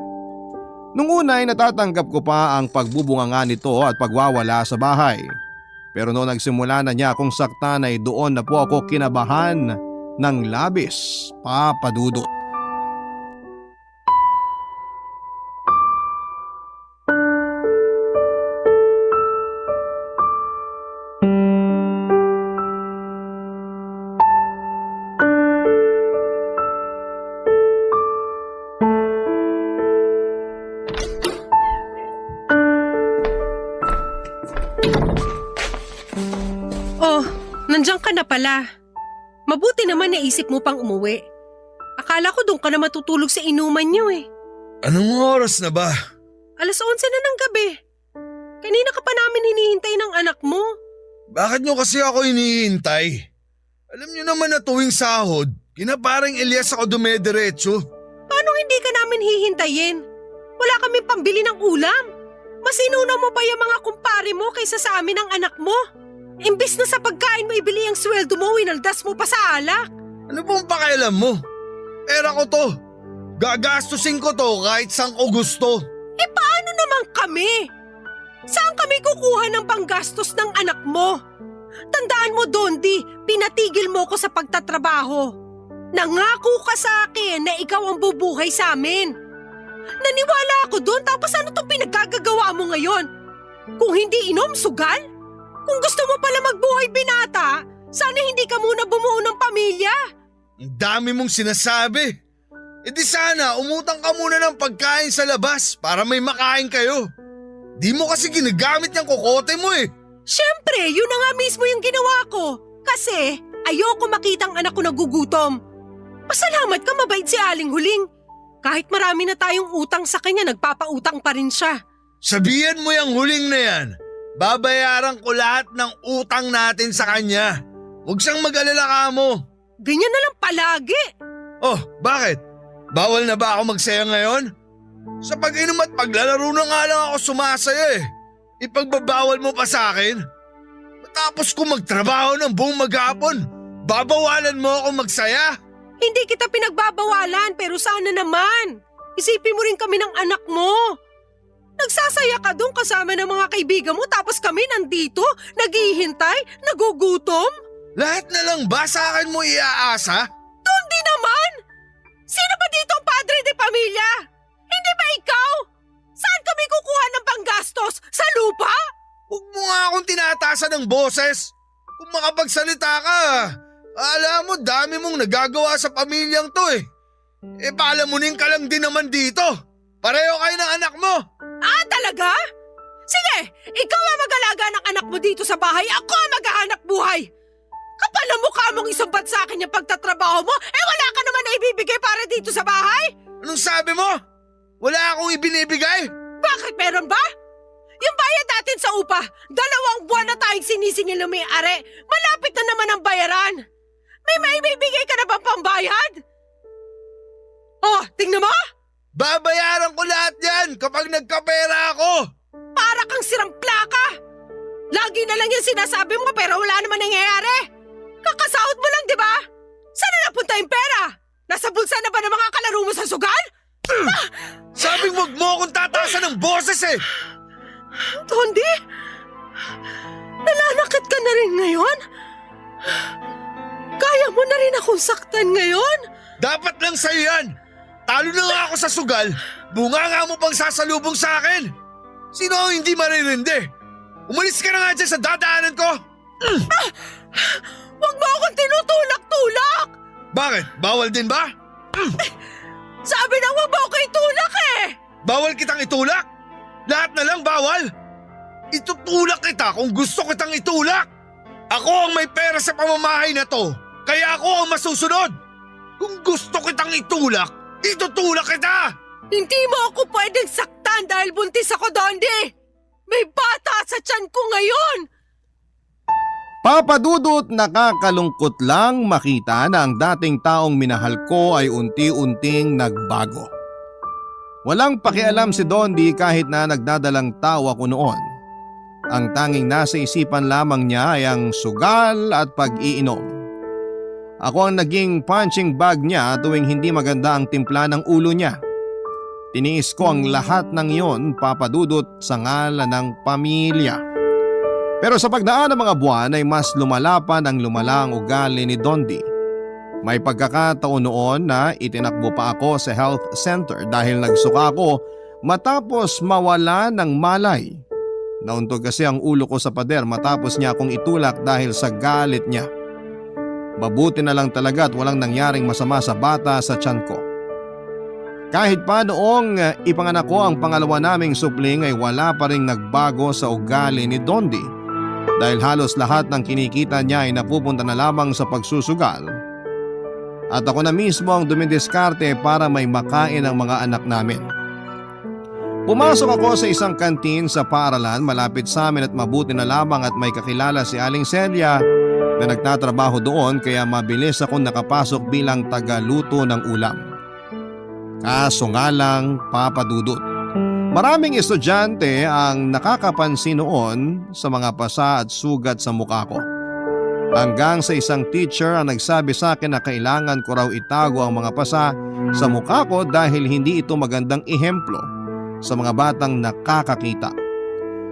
Nung una ay natatanggap ko pa ang pagbubunganga nito at pagwawala sa bahay. Pero noong nagsimula na niya akong saktan ay doon na po ako kinabahan ng labis, Papa Dudut. Oh, nandiyan ka na pala. Mabuti naman naisip mo pang umuwi. Akala ko doon ka na matutulog sa inuman niyo eh. Anong oras na ba? 11:00 na ng gabi. Kanina ka pa namin hinihintay ng anak mo. Bakit nyo kasi ako hinihintay? Alam nyo naman na tuwing sahod, kina parang Elias ako dumediretso. Paano hindi ka namin hihintayin? Wala kami pambili ng ulam. Mas inuna mo pa yung mga kumpare mo kaysa sa amin ang anak mo. Imbis na sa pagkain mo ibili ang sweldo mo, winaldas mo pa sa alak. Ano pong pakialam mo? Pera ko to. Gagastusin ko to kahit saan ko gusto. Eh paano naman kami? Saan kami kukuha ng panggastos ng anak mo? Tandaan mo, Dondi, pinatigil mo ko sa pagtatrabaho. Nangako ka sa akin na ikaw ang bubuhay sa amin. Naniwala ako doon, tapos ano itong pinaggagawa mo ngayon? Kung hindi inom, sugal? Kung gusto mo pala magbuhay binata, sana hindi ka muna bumuo ng pamilya. Ang dami mong sinasabi. E di sana umutang ka muna ng pagkain sa labas para may makain kayo. Di mo kasi ginagamit yung kokote mo eh. Siyempre, yun na nga mismo yung ginawa ko. Kasi ayoko makitang anak ko nagugutom. Pasalamat ka, mabait si Aling Huling. Kahit marami na tayong utang sa kanya, nagpapautang pa rin siya. Sabihan mo yung huling na yan. Babayaran ko lahat ng utang natin sa kanya. Huwag siyang mag-alala ka mo. Ganyan na lang palagi. Oh, bakit? Bawal na ba ako magsaya ngayon? Sa pag-inom at paglalaro na nga lang ako sumasaya eh. Ipagbabawal mo pa sa akin? Matapos ko magtrabaho ng buong maghapon, babawalan mo ako magsaya? Hindi kita pinagbabawalan, pero sana naman. Isipin mo rin kami ng anak mo. Nagsasaya ka doon kasama ng mga kaibigan mo, tapos kami nandito, naghihintay, nagugutom? Lahat na lang ba sa akin mo iaasa? Dondi naman! Sino ba dito ang padre de pamilya? Hindi ba ikaw? Saan kami kukuha ng panggastos? Sa lupa? Huwag mo nga akong tinatasan ng boses. Kung makapagsalita ka, alam mo dami mong nagagawa sa pamilyang to eh. E palamunin ka lang din naman dito. Pareho kayo ng anak mo. Ah, talaga? Sige, ikaw ang mag-alaga ng anak mo dito sa bahay, ako ang maghahanap buhay. Kapal ang mukha mong isumbat sa akin yung pagtatrabaho mo, wala ka naman na ibibigay para dito sa bahay? Anong sabi mo? Wala akong ibinibigay? Bakit meron ba? Yung bayad natin sa upa, 2 buwan na tayong sinisingil ng may-ari. Malapit na naman ang bayaran. May maibibigay ka na bang pambayad? Oh, tingnan mo! Babayaran ko lahat yan kapag nagkapera ako. Para kang sirang plaka! Lagi na lang yung sinasabi mo pero wala naman nangyayari. Kakasahod mo lang, di ba? Saan na napunta yung pera? Nasa bulsa na ba ng mga kalaro mo sa sugal? Sabing wag mo akong tataasan ng boses eh! Dondi? Nalalakit ka na rin ngayon? Kaya mo na rin akong saktan ngayon? Dapat lang sa'yo yan! Talo na nga ako sa sugal, bunga nga mo pang sasalubong sa akin! Sino ang hindi maririndi? Umalis ka na nga dyan sa dadaanan ko! Huwag mo akong tinutulak-tulak! Bakit? Bawal din ba? Sabi na huwag mo ako itulak eh! Bawal kitang itulak? Lahat na lang bawal? Itutulak kita kung gusto kitang itulak! Ako ang may pera sa pamamahay na to, kaya ako ang masusunod! Kung gusto kitang itulak, itutulak kita! Hindi mo ako pwedeng saktan dahil buntis ako, Dondi! May bata sa tiyan ko ngayon! Papa Dudut, nakakalungkot lang makita na ang dating taong minahal ko ay unti-unting nagbago. Walang pakialam si Dondi kahit na nagdadalang tao ako noon. Ang tanging nasa isipan lamang niya ay ang sugal at pag-iinom. Ako ang naging punching bag niya tuwing hindi maganda ang timpla ng ulo niya. Tiniis ko ang lahat ng iyon, Papa Dudut, sa ngalan ng pamilya. Pero sa pagdaan ng mga buwan ay mas lumala pa ng lumala ang ugali ni Dondi. May pagkakataon noon na itinakbo pa ako sa health center dahil nagsuka ako matapos mawala ng malay. Nauntog kasi ang ulo ko sa pader matapos niya akong itulak dahil sa galit niya. Mabuti na lang talaga at walang nangyaring masama sa bata sa tiyan ko. Kahit pa noong ipanganak ko ang pangalawa naming supling ay wala pa ring nagbago sa ugali ni Dondi. Dahil halos lahat ng kinikita niya ay napupunta na lamang sa pagsusugal. At ako na mismo ang dumidiskarte para may makain ang mga anak namin. Pumasok ako sa isang kantin sa paaralan malapit sa amin at mabuti na lamang at may kakilala si Aling Celia na nagtatrabaho doon kaya mabilis akong nakapasok bilang tagaluto ng ulam. Kaso nga lang, Papa Dudut, maraming estudyante ang nakakapansin noon sa mga pasa at sugat sa mukha ko. Hanggang sa isang teacher ang nagsabi sa akin na kailangan ko raw itago ang mga pasa sa mukha ko dahil hindi ito magandang ehemplo sa mga batang nakakakita.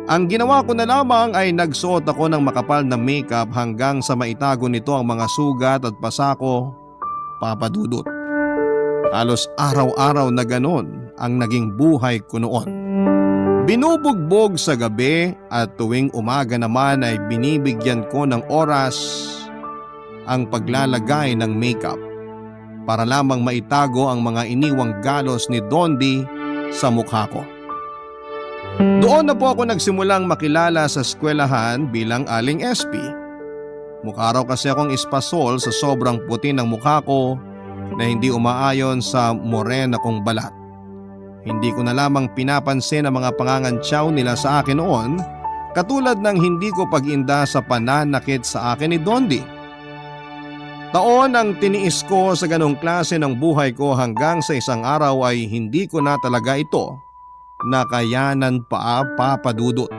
Ang ginawa ko na lamang ay nagsuot ako ng makapal na makeup hanggang sa maitago nito ang mga sugat at pasa ko, Papa Dudut. Halos araw-araw na ganon ang naging buhay ko noon. Binubugbog sa gabi at tuwing umaga naman ay binibigyan ko ng oras ang paglalagay ng makeup para lamang maitago ang mga iniwang galos ni Dondi sa mukha ko. Doon na po ako nagsimulang makilala sa eskwelahan bilang Aling SP. Mukha raw kasi akong espasol sa sobrang puti ng mukha ko na hindi umaayon sa morena kong balat. Hindi ko na lamang pinapansin ang mga pangangantsaw nila sa akin noon, katulad ng hindi ko pag-inda sa pananakit sa akin ni Dondi. Taon ang tiniis ko sa ganong klase ng buhay ko hanggang sa isang araw ay hindi ko na talaga ito nakayanan pa, Papa Dudut.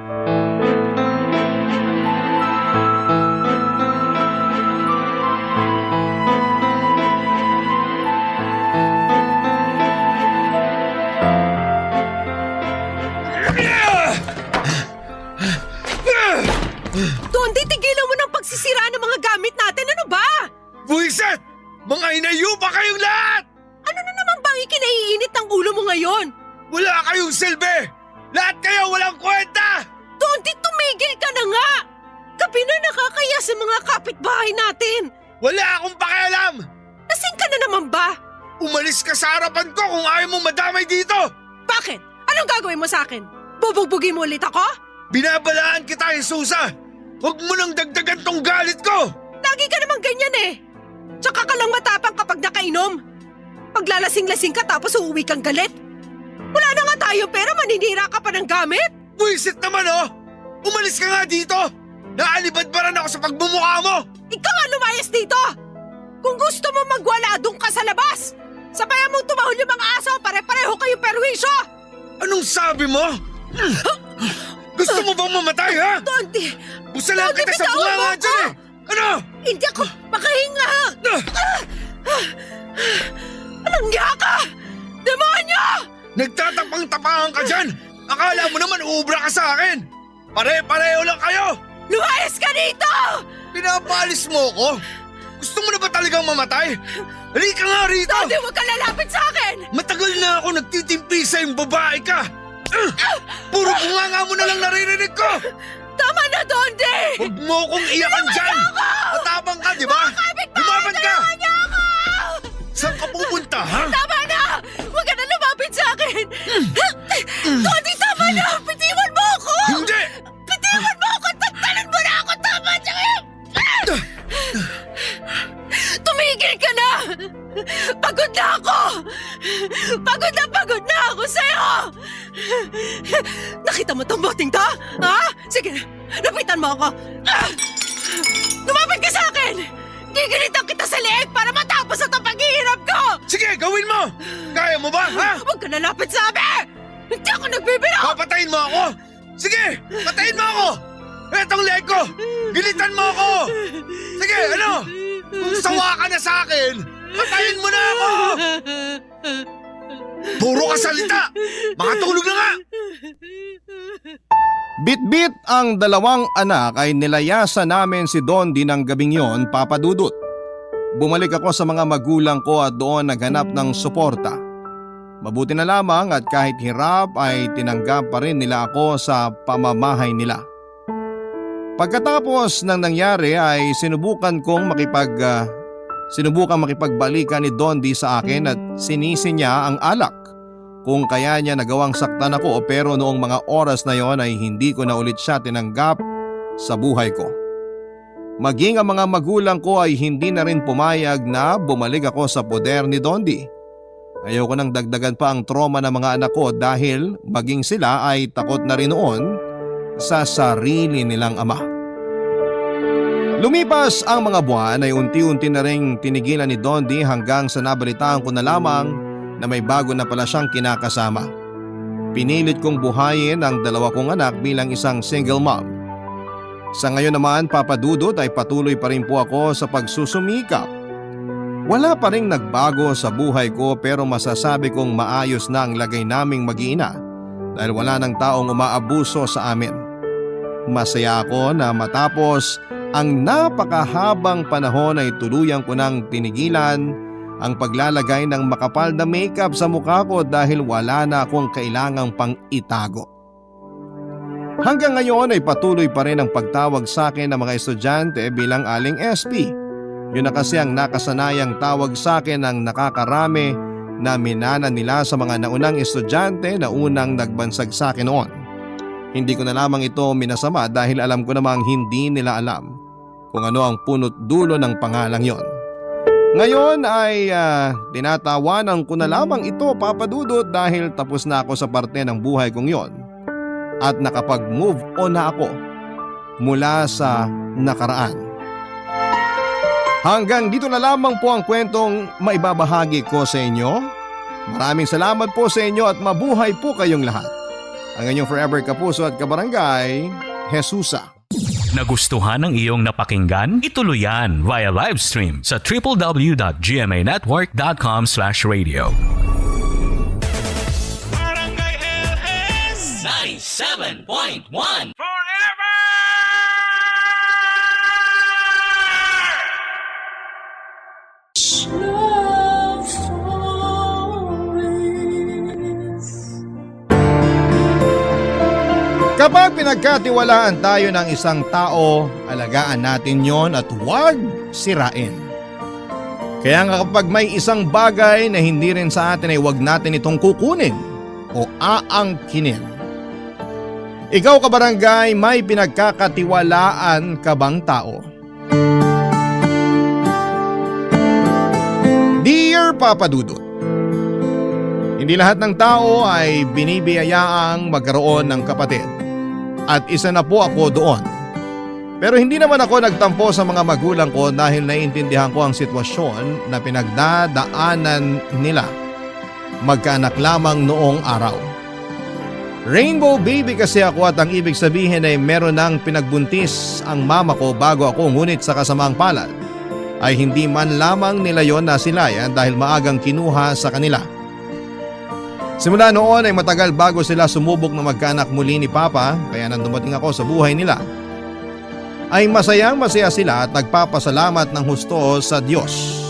Dondi, tigilan mo ng pagsisira ng mga gamit natin. Ano ba? Buiset! Mga inayupa kayong lahat! Ano na naman bang ikinaiinit ng ulo mo ngayon? Wala kayong silbi! Lahat kayo walang kwenta! Dondi, tumigil ka na nga! Gabi na nakakaya sa mga kapitbahay natin. Wala akong pakialam! Lasing ka na naman ba? Umalis ka sa harapan ko kung ayaw mong madamay dito! Bakit? Anong gagawin mo sa akin? Bubugbugin mo ulit ako? Binabalaan kita, Jesusa! Huwag mo nang dagdagan tong galit ko! Lagi ka naman ganyan eh. Tsaka ka lang matapang kapag nakainom. Paglalasing-lasing ka tapos uuwi kang galit. Wala na nga tayo pero maninira ka pa ng gamit. Buisit naman oh! Umalis ka nga dito! Naalibadbaran ako sa pagmumukha mo! Ikaw nga lumayas dito! Kung gusto mo magwala, doon ka sa labas! Sabayan mong tumahol yung mga aso, pare-pareho kayong perwisyo! Anong sabi mo? Gusto mo bang mamatay, ha? Dondi! Busalan kita sa bitawan bunganga mo ako! dyan, eh! Ano? Hindi ako makahinga! Anong niya ka? Demonyo! Nagtatapang-tapangan ka dyan! Akala mo naman uubra ka sa akin! Pare-pareho lang kayo! Lumayas ka dito! Pinapalis mo ko? Gusto mo na ba talagang mamatay? Halika nga rito! Dondi, huwag ka lalapit sa akin! Matagal na ako nagtitimpi sa yung babae ka! Puro bunganga mo na lang naririnig ko! Tama na, Dondi! Huwag mo kong iyakan dyan! Matapang ka, di ba? Lumaban ka! Saan ka pupunta, ha? Tama na! Huwag ka na lumapit sa akin! Dondi, tama na! Bitiwan mo ako! Hindi! Bitiwan mo ako! Tagtalan mo na ako! Tama na! Tumigil ka na! Pagod na ako! Pagod na ako sa'yo! Nakita mo tong boting to? Ha? Sige, lapitan mo ako! Lumapit ka sa akin! Gigilitan kita sa leeg para matapos at ang paghihirap ko! Sige, gawin mo! Kaya mo ba, ha? Huwag ka lalapit sa amin! Hindi ako nagbibiro! Papatayin mo ako! Sige, patayin mo ako! Etong leg ko! Gilitan mo ako! Sige, ano? Kung sawa ka na sa akin, patayin mo na ako! Puro ka salita! Makatulog na nga! Bit-bit ang dalawang anak ay nilayasan namin si Dondi ng gabing yon, Papa Dudut. Bumalik ako sa mga magulang ko at doon naghanap ng suporta. Mabuti na lamang at kahit hirap ay tinanggap pa rin nila ako sa pamamahay nila. Pagkatapos ng nangyari ay sinubukang makipagbalikan ni Dondi sa akin at sinisi niya ang alak kung kaya niya nagawang saktan ako, pero noong mga oras na yon ay hindi ko na ulit siya tinanggap sa buhay ko. Maging ang mga magulang ko ay hindi na rin pumayag na bumalik ako sa poder ni Dondi. Ayoko nang dagdagan pa ang trauma ng mga anak ko dahil maging sila ay takot na rin noon sa sarili nilang ama. Lumipas ang mga buwan ay unti-unti na ring tinigilan ni Dondi hanggang sa nabalitaan ko na lamang na may bago na pala siyang kinakasama. Pinilit kong buhayin ang dalawa kong anak bilang isang single mom. Sa ngayon naman, Papa Dudut, ay patuloy pa rin po ako sa pagsusumikap. Wala pa rin nagbago sa buhay ko pero masasabi kong maayos na ang lagay naming mag-iina dahil wala nang taong umaabuso sa amin. Masaya ako na matapos ang napakahabang panahon ay tuluyang ko nang tinigilan ang paglalagay ng makapal na makeup sa mukha ko dahil wala na akong kailangang pang itago. Hanggang ngayon ay patuloy pa rin ang pagtawag sa akin ng mga estudyante bilang Aling SP. Yun na kasi ang nakasanayang tawag sa akin ng nakakarami na minana nila sa mga naunang estudyante na unang nagbansag sa akin noon. Hindi ko na lamang ito minasama dahil alam ko namang hindi nila alam kung ano ang punot dulo ng pangalang yon. Ngayon ay tinatawanan ko na lamang ito, Papa Dudut, dahil tapos na ako sa parte ng buhay kong yon at nakapag-move on na ako mula sa nakaraan. Hanggang dito na lamang po ang kwentong maibabahagi ko sa inyo. Maraming salamat po sa inyo at mabuhay po kayong lahat. Ang inyong forever kapuso at kabarangay, Jesusa. Nagustuhan ng iyong napakinggan? Ituloy yan via live stream sa www.gmanetwork.com/radio. Barangay LS 97.1 Forever! Kapag pinagkatiwalaan tayo ng isang tao, alagaan natin yon at huwag sirain. Kaya nga kapag may isang bagay na hindi rin sa atin ay huwag natin itong kukunin o aangkinin. Ikaw, kabarangay, may pinagkakatiwalaan ka bang tao? Dear Papa Dudut, hindi lahat ng tao ay binibiyayaang magkaroon ng kapatid. At isa na po ako doon. Pero hindi naman ako nagtampo sa mga magulang ko dahil naiintindihan ko ang sitwasyon na pinagdadaanan nila. Magkaanak lamang noong araw. Rainbow baby kasi ako at ang ibig sabihin ay meron nang pinagbuntis ang mama ko bago ako, ngunit sa kasamaang palad ay hindi man lamang nila yon nasilayan dahil maagang kinuha sa kanila. Simula noon ay matagal bago sila sumubok na magkaanak muli ni Papa, kaya nang dumating ako sa buhay nila ay masaya sila at nagpapasalamat ng husto sa Diyos.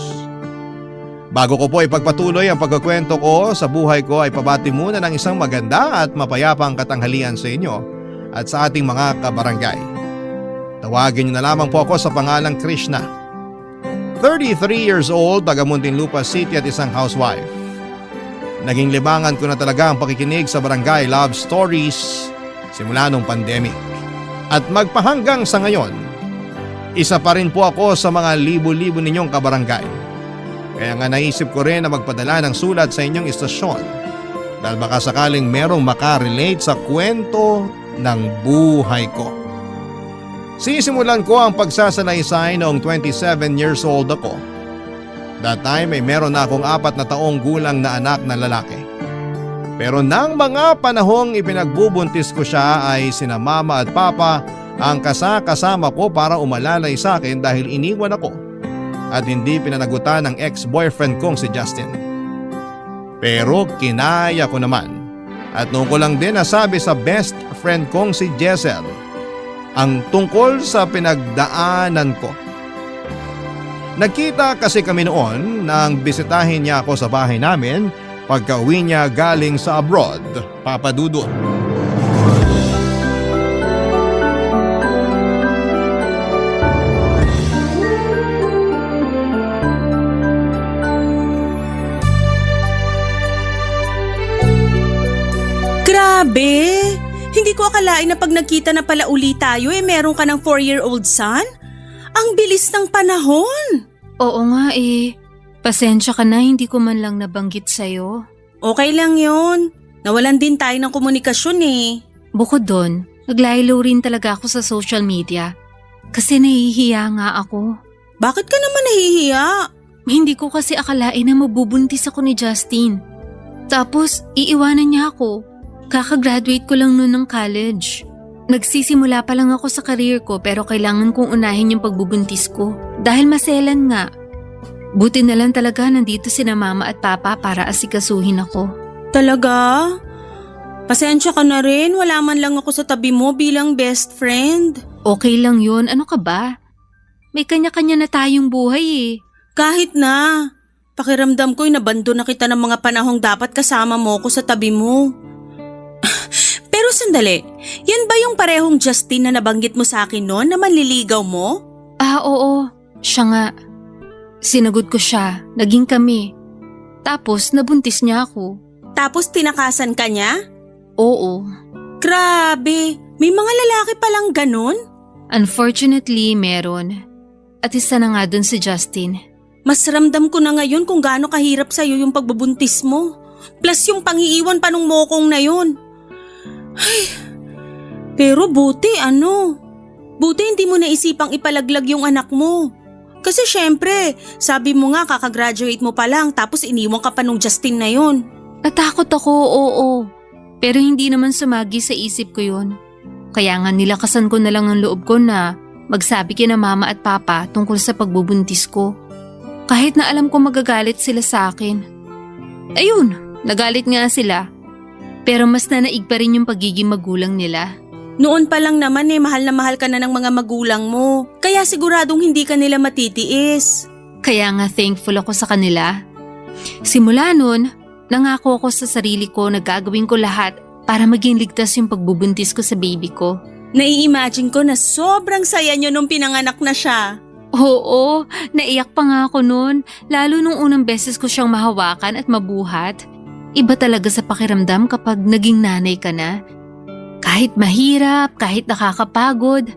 Bago ko po ipagpatuloy ang pagkukwento ko sa buhay ko ay pabati muna ng isang maganda at mapayapang katanghalian sa inyo at sa ating mga kabarangay. Tawagin niyo na lamang po ako sa pangalang Krishna. 33 years old, taga Muntinlupa City at isang housewife. Naging libangan ko na talaga ang pakikinig sa Barangay Love Stories simula nung pandemic. At magpahanggang sa ngayon, isa pa rin po ako sa mga libo-libo ninyong kabarangay. Kaya nga naisip ko rin na magpadala ng sulat sa inyong istasyon dahil baka sakaling merong makarelate sa kwento ng buhay ko. Sisimulan ko ang pagsasalaysay noong 27 years old ako. That time ay meron na akong 4 na taong gulang na anak na lalaki. Pero nang mga panahong ipinagbubuntis ko siya ay sina mama at papa ang kasama ko para umalalay sa akin dahil iniwan ako at hindi pinanagutan ng ex-boyfriend kong si Justin. Pero kinaya ko naman at noon ko lang din nasabi sa best friend kong si Jessel ang tungkol sa pinagdaanan ko. Nagkita kasi kami noon nang bisitahin niya ako sa bahay namin pagka-uwi niya galing sa abroad, Papa Dudut. Grabe! Hindi ko akalain na pag nagkita na pala uli tayo meron ka ng 4-year-old son? Ang bilis ng panahon! Oo nga eh. Pasensya ka na, hindi ko man lang nabanggit sa'yo. Okay lang yon. Nawalan din tayo ng komunikasyon eh. Bukod doon, naglaylo rin talaga ako sa social media. Kasi nahihiya nga ako. Bakit ka naman nahihiya? Hindi ko kasi akalain na mabubuntis ako ni Justin. Tapos, iiwanan niya ako. Kakagraduate ko lang noon ng college. Nagsisimula pa lang ako sa career ko pero kailangan kong unahin yung pagbubuntis ko. Dahil maselan nga. Buti na lang talaga nandito sina mama at papa para asikasuhin ako. Talaga? Pasensya ka na rin, wala man lang ako sa tabi mo bilang best friend. Okay lang yun, ano ka ba? May kanya-kanya na tayong buhay eh. Kahit na. Pakiramdam ko'y nabando na kita ng mga panahong dapat kasama mo ko sa tabi mo. Pero sandali, yan ba yung parehong Justin na nabanggit mo sa akin noon na manliligaw mo? Oo, siya nga. Sinagot ko siya, naging kami. Tapos nabuntis niya ako. Tapos tinakasan ka niya? Oo. Grabe, may mga lalaki palang ganun? Unfortunately, meron. At isa na nga dun si Justin. Mas ramdam ko na ngayon kung gaano kahirap sa'yo yung pagbubuntis mo. Plus yung pangiiwan pa nung mokong na yun. Ay, pero buti hindi mo naisipang ipalaglag yung anak mo. Kasi syempre, sabi mo nga kakagraduate mo pa lang tapos iniwan ka pa nung Justin na yun. Natakot ako, oo. Pero hindi naman sumagi sa isip ko yun. Kaya nga nilakasan ko na lang ang loob ko na magsabi kina mama at papa tungkol sa pagbubuntis ko. Kahit na alam ko magagalit sila sa akin. Ayun, nagalit nga sila. Pero mas nanaig pa rin yung pagiging magulang nila. Noon pa lang naman mahal na mahal ka na ng mga magulang mo. Kaya siguradong hindi ka nila matitiis. Kaya nga thankful ako sa kanila. Simula nun, nangako ako sa sarili ko na gagawin ko lahat para maging ligtas yung pagbubuntis ko sa baby ko. Nai-imagine ko na sobrang saya nyo nung pinanganak na siya. Oo, naiyak pa nga ako nun, lalo nung unang beses ko siyang mahawakan at mabuhat. Iba talaga sa pakiramdam kapag naging nanay ka na. Kahit mahirap, kahit nakakapagod,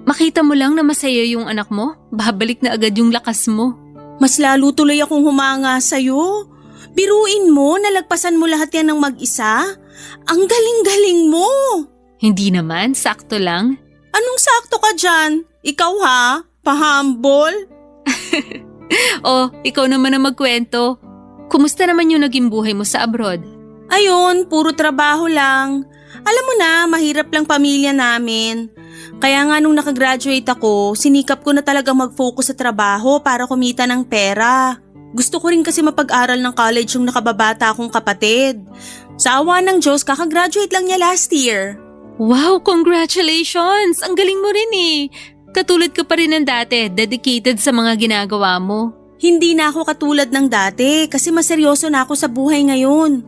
makita mo lang na masaya yung anak mo, babalik na agad yung lakas mo. Mas lalo tuloy akong humanga sa'yo. Biruin mo, nalagpasan mo lahat yan ng mag-isa. Ang galing-galing mo. Hindi naman, sakto lang. Anong sakto ka dyan? Ikaw ha? Pahambol? Oh, ikaw naman ang magkwento. Kumusta naman yung naging buhay mo sa abroad? Ayun, puro trabaho lang. Alam mo na, mahirap lang pamilya namin. Kaya nga nung nakagraduate ako, sinikap ko na talaga mag-focus sa trabaho para kumita ng pera. Gusto ko rin kasi mapag-aral ng college yung nakababata akong kapatid. Sa awa ng Diyos, kakagraduate lang niya last year. Wow, congratulations! Ang galing mo rin eh. Katulad ka pa rin ng dati, dedicated sa mga ginagawa mo. Hindi na ako katulad ng dati kasi mas seryoso na ako sa buhay ngayon.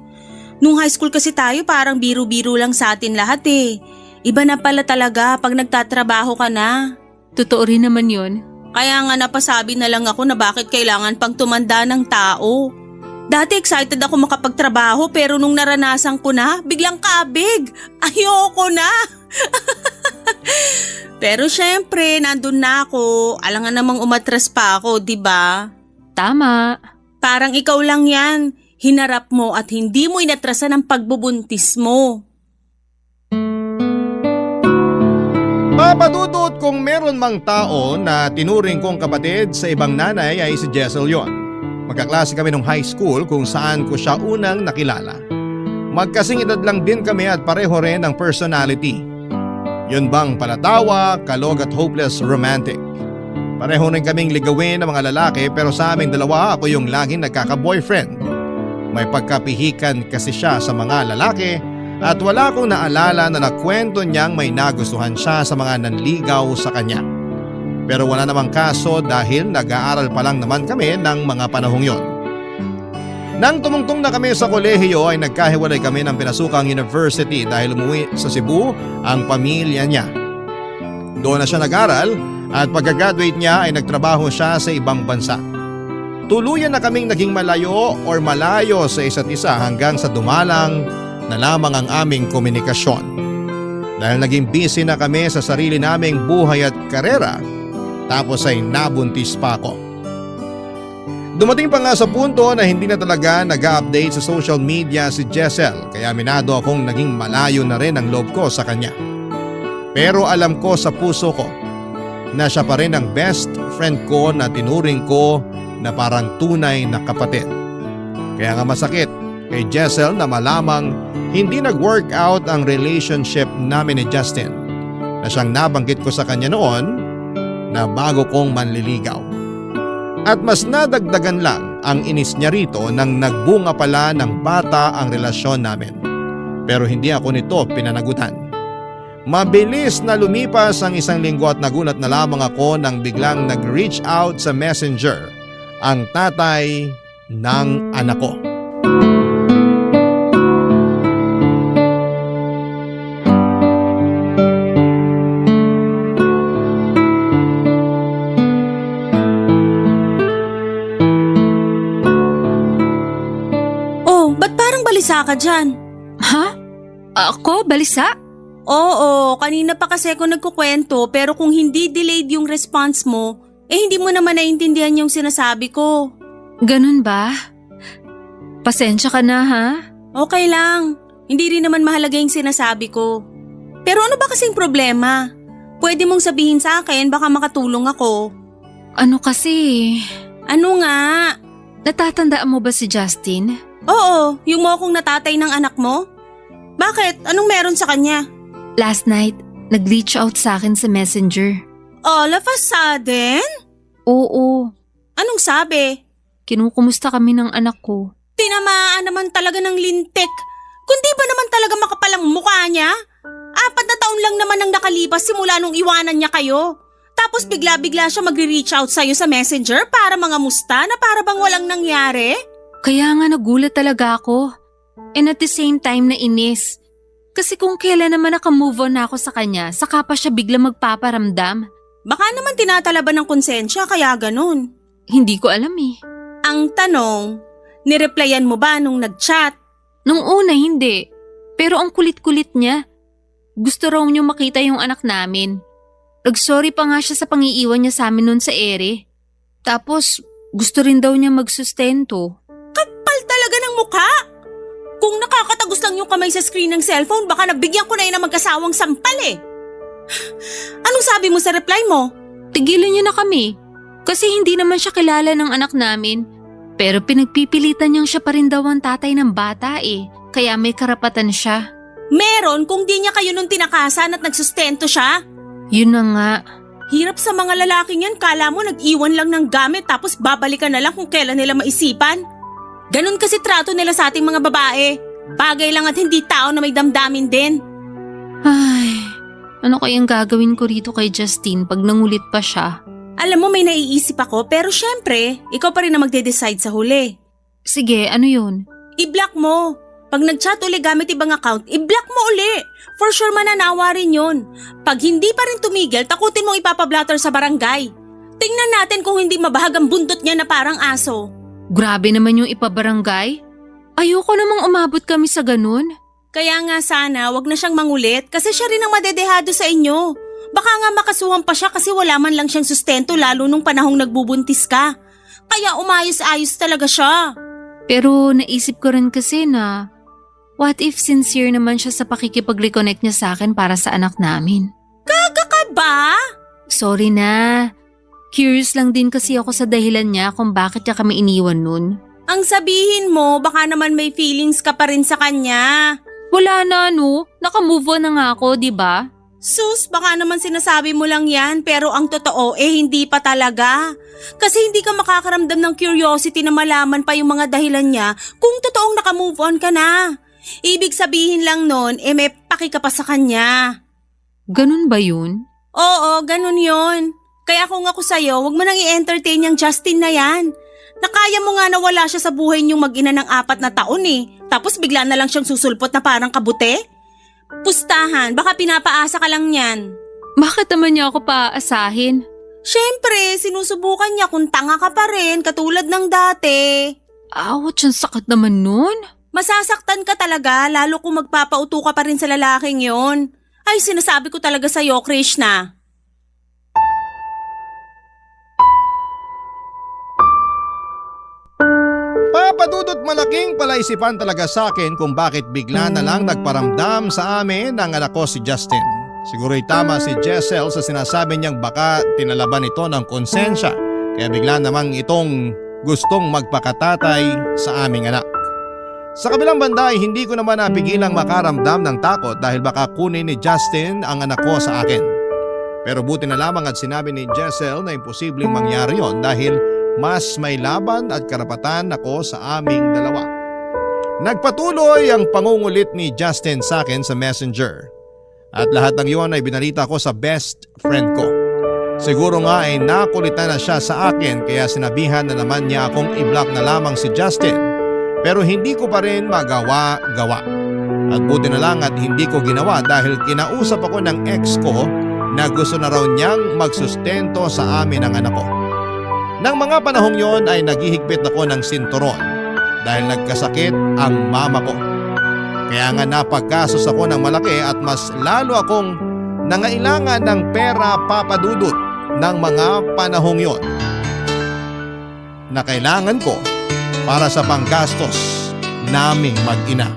Nung high school kasi tayo parang biro-biro lang sa atin lahat eh. Iba na pala talaga pag nagtatrabaho ka na. Totoo rin naman yun. Kaya nga napasabi na lang ako na bakit kailangan pang tumanda ng tao. Dati excited ako makapagtrabaho pero nung naranasan ko na, biglang kabig. Ayoko na. Pero syempre, nandun na ako. Alangan namang umatras pa ako, di ba? Tama. Parang ikaw lang yan. Hinarap mo at hindi mo inatrasan ang pagbubuntis mo. Papadudot kung meron mang tao na tinuring kong kapatid sa ibang nanay ay si Jessel yon. Magkaklase kami nung high school kung saan ko siya unang nakilala. Magkasing edad lang din kami at pareho rin ang personality. Yun bang palatawa, kalog at hopeless romantic. Pareho rin kaming ligawin ng mga lalaki pero sa aming dalawa ako yung laging nagkaka-boyfriend. May pagkapihikan kasi siya sa mga lalaki at wala akong naalala na nakwento niyang may nagustuhan siya sa mga nanligaw sa kanya. Pero wala namang kaso dahil nag-aaral pa lang naman kami ng mga panahong yon. Nang tumungtong na kami sa kolehiyo ay nagkahiwalay kami ng pinasukang university dahil umuwi sa Cebu ang pamilya niya. Doon na siya nag-aral at pagka-graduate niya ay nagtrabaho siya sa ibang bansa. Tuluyan na kaming naging malayo or malayo sa isa't isa hanggang sa dumalang na lamang ang aming komunikasyon. Dahil naging busy na kami sa sarili naming buhay at karera, tapos ay nabuntis pa ako. Dumating pa nga sa punto na hindi na talaga nag-update sa social media si Jessel kaya minado akong naging malayo na rin ang loob ko sa kanya. Pero alam ko sa puso ko na siya pa rin ang best friend ko na tinuring ko na parang tunay na kapatid. Kaya nga masakit kay Jessel na malamang hindi nag-workout ang relationship namin ni Justin na siyang nabanggit ko sa kanya noon na bago kong manliligaw. At mas nadagdagan lang ang inis niya rito nang nagbunga pala ng bata ang relasyon namin. Pero hindi ako nito pinanagutan. Mabilis na lumipas ang 1 linggo at nagulat na lamang ako nang biglang nag-reach out sa messenger ang tatay ng anak ko. Oh, ba't parang balisa ka dyan? Ha? Ako? Balisa? Oo, kanina pa kasi ako nagkukwento pero kung hindi delayed yung response mo, hindi mo naman naiintindihan yung sinasabi ko. Ganun ba? Pasensya ka na ha? Okay lang, hindi rin naman mahalaga yung sinasabi ko. Pero ano ba kasing problema? Pwede mong sabihin sa akin, baka makatulong ako. Ano kasi? Ano nga? Natatandaan mo ba si Justin? Oo, yung mo akong natatay ng anak mo? Bakit? Anong meron sa kanya? Last night, nag-reach out sa akin sa messenger. All of a sudden? Oo, Anong sabi? kinukumusta kami ng anak ko. Tinamaan naman talaga ng lintik. Kundi ba naman talaga makapalang mukha niya? 4 na taon lang naman ang nakalipas simula nung iwanan niya kayo. Tapos bigla-bigla siya magre-reach out sa'yo sa messenger para mga musta na para bang walang nangyari? Kaya nga nagulat talaga ako. And at the same time na inis. Kasi kung kailan naman nakamove on na ako sa kanya, saka pa siya bigla magpaparamdam. Baka naman tinatalaban ng konsensya kaya ganun. Hindi ko alam eh. Ang tanong, nireplyan mo ba nung nag-chat? Nung una hindi. Pero ang kulit-kulit niya. Gusto raw niyong makita yung anak namin. Nag-sorry pa nga siya sa pangiiwan niya sa amin nun sa ere. Tapos gusto rin daw niya magsustento. Kapal talaga ng mukha! Kung nakakatagos lang yung kamay sa screen ng cellphone, baka nabigyan ko na yun ng mag-asawang sampal eh. Anong sabi mo sa reply mo? Tigilan niya na kami. Kasi hindi naman siya kilala ng anak namin. Pero pinagpipilitan niyang siya pa rin daw ang tatay ng bata eh. Kaya may karapatan siya. Meron kung di niya kayo nung tinakasan at nagsustento siya. Yun na nga. Hirap sa mga lalaking yan, kala mo nag-iwan lang ng gamit tapos babalikan na lang kung kailan nila maisipan. Ganon kasi trato nila sa ating mga babae. Bagay lang at hindi tao na may damdamin din. Ay, ano kayang gagawin ko rito kay Justin pag nangulit pa siya? Alam mo may naiisip ako pero syempre, ikaw pa rin na magde-decide sa huli. Sige, ano yun? I-block mo. Pag nag-chat uli gamit ibang account, i-block mo uli. For sure mananawa rin yun. Pag hindi pa rin tumigil, takutin mong ipapablatter sa barangay. Tingnan natin kung hindi mabahag ang buntot niya na parang aso. Grabe naman yung ipabarangay. Ayoko namang umabot kami sa ganun. Kaya nga sana, wag na siyang mangulit kasi siya rin ang madedehado sa inyo. Baka nga makasuhan pa siya kasi wala man lang siyang sustento lalo nung panahong nagbubuntis ka. Kaya umayos-ayos talaga siya. Pero naisip ko rin kasi na, what if sincere naman siya sa pakikipag-reconnect niya sa akin para sa anak namin? Gaga ka ba? Sorry na. Curious lang din kasi ako sa dahilan niya kung bakit niya kami iniwan nun. Ang sabihin mo, baka naman may feelings ka pa rin sa kanya. Wala na no, naka-move on na nga ako, di ba? Sus, baka naman sinasabi mo lang yan pero ang totoo hindi pa talaga. Kasi hindi ka makakaramdam ng curiosity na malaman pa yung mga dahilan niya kung totoong naka-move on ka na. Ibig sabihin lang nun, may paki ka pa sa kanya. Ganun ba yun? Oo, ganun yon. Kaya kung ako sa'yo, wag mo nang i-entertain yung Justin na yan. Nakaya mo nga na wala siya sa buhay niyong mag-ina ng 4 na taon Tapos bigla na lang siyang susulpot na parang kabute? Pustahan, baka pinapaasa ka lang yan. Bakit naman niya ako paaasahin? Siyempre, sinusubukan niya kung tanga ka pa rin katulad ng dati. Ouch, ang sakit naman nun. Masasaktan ka talaga lalo kung magpapauto ka pa rin sa lalaking yon. Ay, sinasabi ko talaga sa'yo, Krishna. Papadudot malaking palaisipan talaga sa akin kung bakit bigla na lang nagparamdam sa amin ang anak ko si Justin. Siguro'y tama si Jessel sa sinasabi niyang baka tinalaban ito ng konsensya kaya bigla namang itong gustong magpakatatay sa aming anak. Sa kabilang banda ay hindi ko naman napigilang makaramdam ng takot dahil baka kunin ni Justin ang anak ko sa akin. Pero buti na lamang at sinabi ni Jessel na imposibleng mangyari yon dahil mas may laban at karapatan ako sa aming dalawa. Nagpatuloy ang pangungulit ni Justin sa akin sa Messenger. At lahat ng iyon ay binalita ko sa best friend ko. Siguro nga ay nakulitan na siya sa akin kaya sinabihan na naman niya akong i-block na lamang si Justin. Pero hindi ko pa rin magawa-gawa. At buti na lang at hindi ko ginawa dahil kinausap ako ng ex ko na gusto na raw niyang magsustento sa amin ang anak ko. Nang mga panahong yon ay naghihigpit ako ng sinturon dahil nagkasakit ang mama ko. Kaya nga napagkasos ako ng malaki at mas lalo akong nangailangan ng pera papadudot ng mga panahong yon na kailangan ko para sa panggastos naming mag-ina.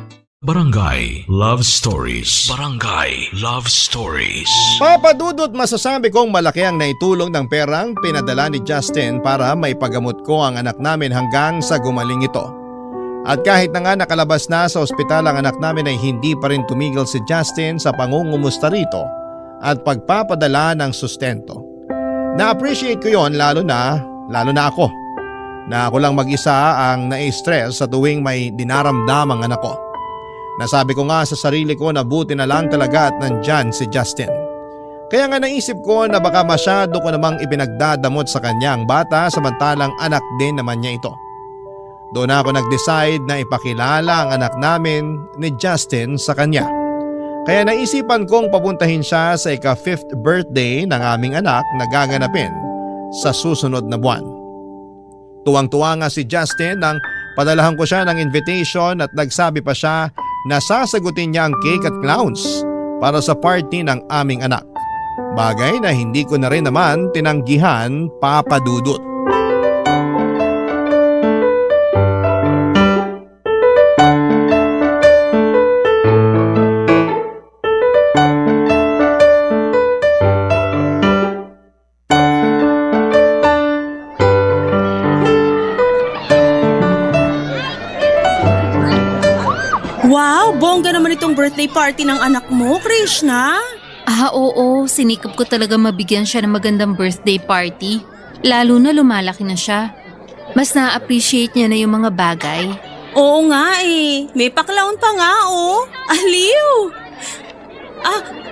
Barangay Love Stories. Barangay Love Stories. Papadudot masasabi kong malaki ang naitulong ng perang pinadala ni Justin para maipagamot ko ang anak namin hanggang sa gumaling ito. At kahit na nga nakalabas na sa ospital ang anak namin ay hindi pa rin tumigil si Justin sa pangungumusta rito at pagpapadala ng sustento. Na-appreciate ko yon lalo na ako. Na ako lang mag-isa ang nai-stress sa tuwing may dinaramdam ang anak ko. Nasabi ko nga sa sarili ko na buti na lang talaga at nandyan si Justin. Kaya nga naisip ko na baka masyado ko namang ipinagdadamot sa kanya ang bata samantalang anak din naman niya ito. Doon ako nag-decide na ipakilala ang anak namin ni Justin sa kanya. Kaya naisipan kong papuntahin siya sa ika-5th birthday ng aming anak na gaganapin sa susunod na buwan. Tuwang-tuwa nga si Justin nang padalahan ko siya ng invitation at nagsabi pa siya na sasagutin niya ang cake at clowns para sa party ng aming anak. Bagay na hindi ko na rin naman tinanggihan papadudot. Wow, bongga naman itong birthday party ng anak mo, Krishna. Oo, sinikap ko talaga mabigyan siya ng magandang birthday party. Lalo na lumalaki na siya. Mas na-appreciate niya na yung mga bagay. Oo nga eh, may pa-clown pa nga oh. Aliw!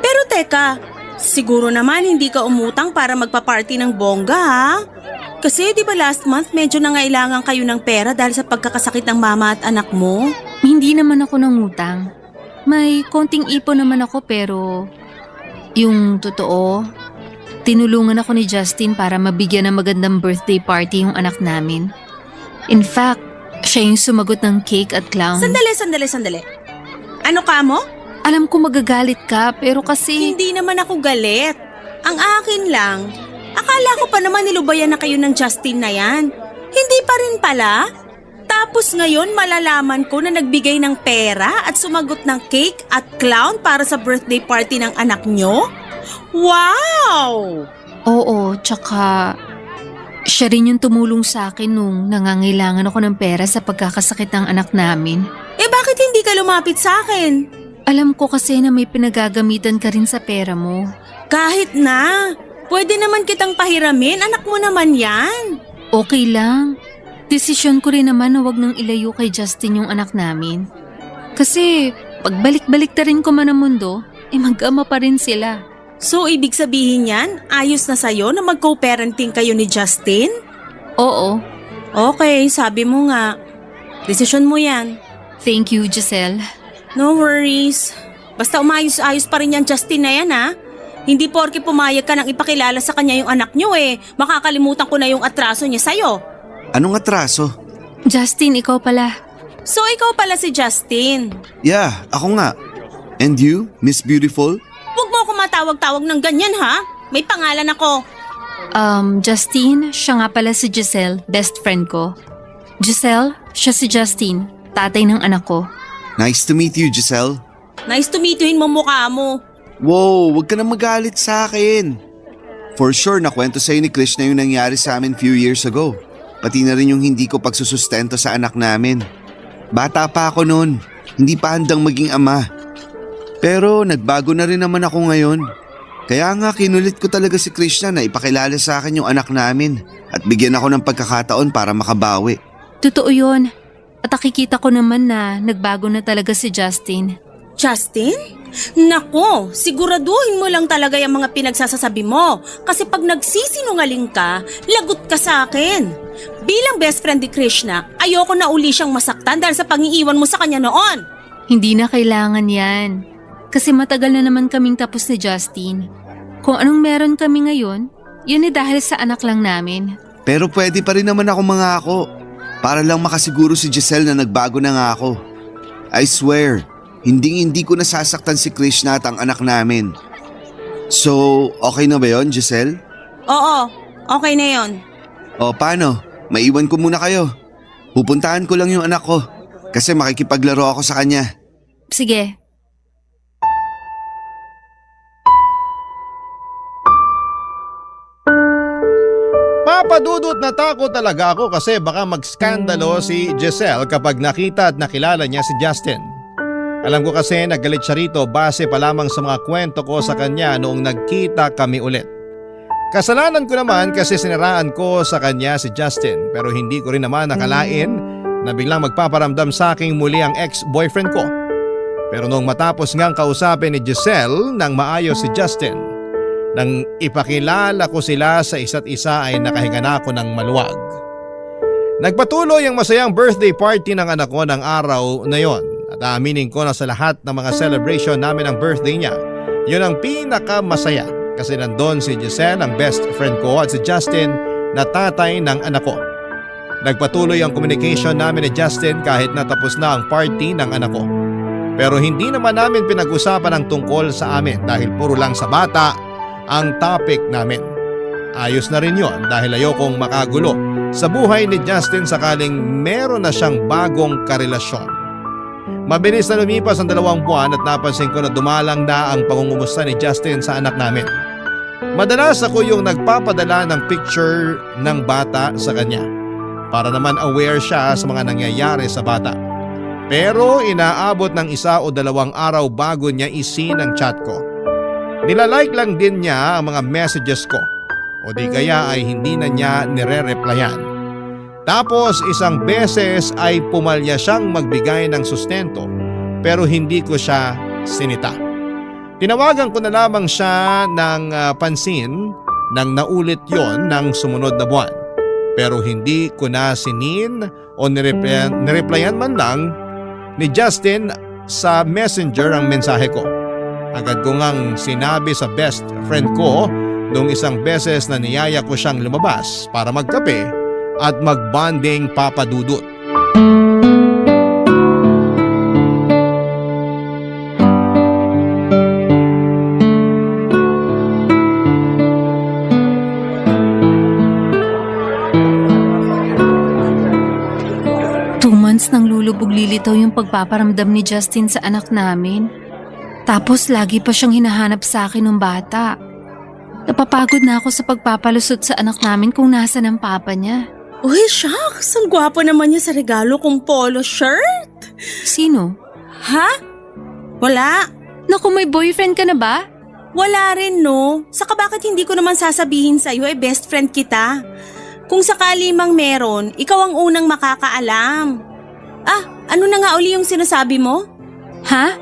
Pero teka, siguro naman hindi ka umutang para magpa-party ng bongga ha? Kasi di ba last month medyo nangailangan kayo ng pera dahil sa pagkakasakit ng mama at anak mo? Hindi naman ako nangutang. May konting ipon naman ako pero yung totoo, tinulungan ako ni Justin para mabigyan ng magandang birthday party yung anak namin. In fact, siya yung sumagot ng cake at clown. Sandali. Ano ka mo? Alam ko magagalit ka pero kasi… Hindi naman ako galit. Ang akin lang, akala ko pa naman nilubayan na kayo ng Justin na yan. Hindi pa rin pala. Tapos ngayon malalaman ko na nagbigay ng pera at sumagot ng cake at clown para sa birthday party ng anak nyo? Wow! Oo, tsaka siya rin yung tumulong sa akin nung nangangailangan ako ng pera sa pagkakasakit ng anak namin. Bakit hindi ka lumapit sa akin? Alam ko kasi na may pinagagamitan ka rin sa pera mo. Kahit na. Pwede naman kitang pahiramin, anak mo naman yan. Okay lang. Desisyon ko rin naman na wag nang ilayo kay Justin yung anak namin. Kasi pagbalik-balik ta rin ko man ang mundo, mag-ama pa rin sila. So ibig sabihin yan, ayos na sa'yo na mag-co-parenting kayo ni Justin? Oo. Okay, sabi mo nga. Desisyon mo yan. Thank you, Giselle. No worries. Basta umayos-ayos pa rin yan Justin na yan ha. Hindi porke pumayag ka nang ipakilala sa kanya yung anak nyo makakalimutan ko na yung atraso niya sa'yo. Anong atraso? Justin, ikaw pala. So ikaw pala si Justin. Yeah, ako nga. And you, Miss Beautiful? Huwag mo ako matawag-tawag ng ganyan ha. May pangalan ako. Justin, siya nga pala si Giselle, best friend ko. Giselle, siya si Justin, tatay ng anak ko. Nice to meet you, Giselle. Nice to meet youin mo mukha mo. Wow, wag ka na magalit sa akin. For sure, nakwento sa'yo ni Krishna yung nangyari sa amin few years ago. Pati na rin yung hindi ko pagsusustento sa anak namin. Bata pa ako noon, hindi pa handang maging ama. Pero nagbago na rin naman ako ngayon. Kaya nga kinulit ko talaga si Krishna na ipakilala sa akin yung anak namin at bigyan ako ng pagkakataon para makabawi. Totoo yun. At nakikita ko naman na nagbago na talaga si Justin. Justin? Nako, siguraduhin mo lang talaga yung mga pinagsasasabi mo. Kasi pag nagsisinungaling ka, lagot ka sa akin. Bilang best friend ni Krishna, ayoko na uli siyang masaktan dahil sa pangiiwan mo sa kanya noon. Hindi na kailangan yan. Kasi matagal na naman kaming tapos ni Justin. Kung anong meron kami ngayon, yun dahil sa anak lang namin. Pero pwede pa rin naman ako mangako. Para lang makasiguro si Giselle na nagbago na nga ako. I swear, hindi ko nasasaktan si Krishna at ang anak namin. So, okay na ba yon, Giselle? Oo, okay na yon. O paano? Maiwan ko muna kayo. Pupuntahan ko lang yung anak ko kasi makikipaglaro ako sa kanya. Sige. Papadudot na takot talaga ako kasi baka magskandalo si Giselle kapag nakita at nakilala niya si Justin. Alam ko kasi nagalit siya rito base pa lamang sa mga kwento ko sa kanya noong nagkita kami ulit. Kasalanan ko naman kasi siniraan ko sa kanya si Justin pero hindi ko rin naman nakalain na biglang magpaparamdam sa aking muli ang ex-boyfriend ko. Pero noong matapos ngang kausapin ni Giselle nang maayos si Justin, nang ipakilala ko sila sa isa't isa ay nakahinga na ako ng maluwag. Nagpatuloy ang masayang birthday party ng anak ko ng araw na yon at aaminin ko na sa lahat ng mga celebration namin ng birthday niya, yun ang pinakamasaya kasi nandun si Giselle ang best friend ko at si Justin na tatay ng anak ko. Nagpatuloy ang communication namin ni Justin kahit natapos na ang party ng anak ko. Pero hindi naman namin pinag-usapan ang tungkol sa amin dahil puro lang sa bata ang topic namin. Ayos na rin yon dahil ayokong makagulo sa buhay ni Justin sakaling meron na siyang bagong karelasyon. Mabilis na lumipas ang 2 buwan at napansin ko na dumalang na ang pangungumusta ni Justin sa anak namin. Madalas ako yung nagpapadala ng picture ng bata sa kanya para naman aware siya sa mga nangyayari sa bata. Pero inaabot ng 1 o 2 araw bago niya isin ang chat ko. Nilalike lang din niya ang mga messages ko o di kaya ay hindi na niya nire-replyan. Tapos 1 beses ay pumalya siyang magbigay ng sustento pero hindi ko siya sinita. Tinawagan ko na lamang siya ng pansin nang naulit yon ng sumunod na buwan. Pero hindi ko na sinin o nireplyan man lang ni Justin sa messenger ang mensahe ko. Agad ko ngang sinabi sa best friend ko noong 1 beses na niyaya ko siyang lumabas para magkape at magbanding papadudot. Nang lulubog-lilitaw yung pagpaparamdam ni Justin sa anak namin. Tapos lagi pa siyang hinahanap sa akin ng bata. Napapagod na ako sa pagpapalusot sa anak namin kung nasan ang papa niya. Uy, shucks! Ang gwapo naman niya sa regalo kong polo shirt. Sino? Ha? Wala. Naku, may boyfriend ka na ba? Wala rin, no? Saka bakit hindi ko naman sasabihin sa'yo best friend kita? Kung sakali mang meron, ikaw ang unang makakaalam. Ano na nga uli yung sinasabi mo? Ha?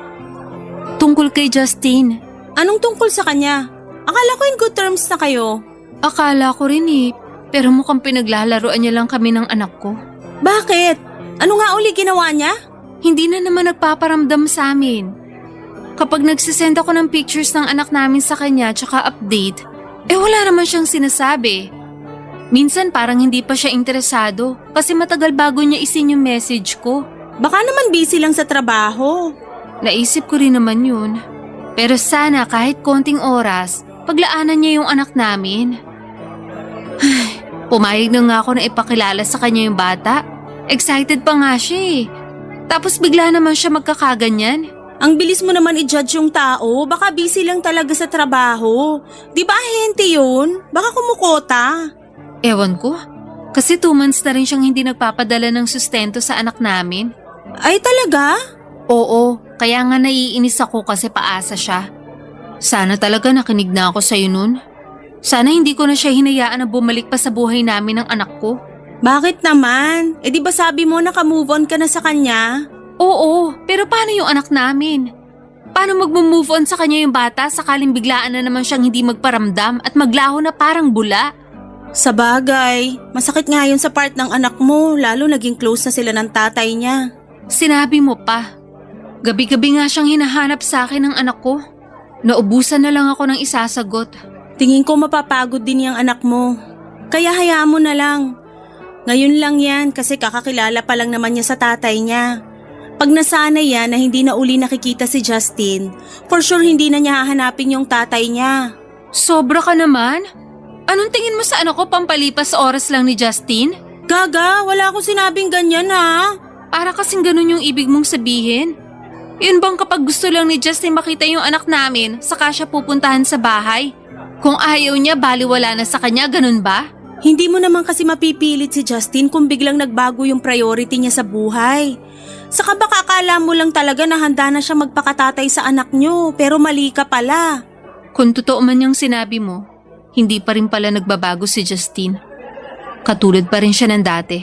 Tungkol kay Justin. Anong tungkol sa kanya? Akala ko in good terms na kayo. Akala ko rin eh, pero mukhang pinaglalaroan niya lang kami ng anak ko. Bakit? Ano nga uli ginawa niya? Hindi na naman nagpaparamdam sa amin. Kapag nagsisend ako ng pictures ng anak namin sa kanya tsaka update, wala naman siyang sinasabi. Minsan parang hindi pa siya interesado kasi matagal bago niya isin yung message ko. Baka naman busy lang sa trabaho. Naisip ko rin naman yun. Pero sana kahit konting oras, paglaanan niya yung anak namin. Pumayag na nga ako na ipakilala sa kanya yung bata. Excited pa nga siya eh. Tapos bigla naman siya magkakaganyan. Ang bilis mo naman i-judge yung tao, baka busy lang talaga sa trabaho. Di ba ahente yun? Baka kumukota. Ewan ko. Kasi 2 months na rin siyang hindi nagpapadala ng sustento sa anak namin. Ay talaga? Oo, kaya nga naiinis ako kasi paasa siya. Sana talaga nakinig na ako sa'yo nun. Sana hindi ko na siya hinayaan na bumalik pa sa buhay namin ng anak ko. Bakit naman? Di ba sabi mo naka-move on ka na sa kanya? Oo, pero paano yung anak namin? Paano mag-move on sa kanya yung bata sakaling biglaan na naman siyang hindi magparamdam at maglaho na parang bula? Sa bagay, masakit nga yun sa part ng anak mo, lalo naging close na sila ng tatay niya. Sinabi mo pa. Gabi-gabi nga siyang hinahanap sa akin ng anak ko. Naubusan na lang ako ng isasagot. Tingin ko mapapagod din yung anak mo. Kaya hayaan mo na lang. Ngayon lang yan kasi kakakilala pa lang naman niya sa tatay niya. Pag nasanay yan na hindi na uli nakikita si Justin, for sure hindi na niya hahanapin yung tatay niya. Sobra ka naman? Anong tingin mo sa anak ko pampalipas sa oras lang ni Justin? Gaga, wala akong sinabing ganyan ha. Para kasing ganun yung ibig mong sabihin. Yun bang kapag gusto lang ni Justin makita yung anak namin, saka siya pupuntahan sa bahay? Kung ayaw niya, baliwala na sa kanya, ganun ba? Hindi mo naman kasi mapipilit si Justin kung biglang nagbago yung priority niya sa buhay. Saka baka akala mo lang talaga na handa na siya magpakatatay sa anak niyo, pero mali ka pala. Kung totoo man yung sinabi mo, hindi pa rin pala nagbabago si Justin. Katulad pa rin siya ng dati.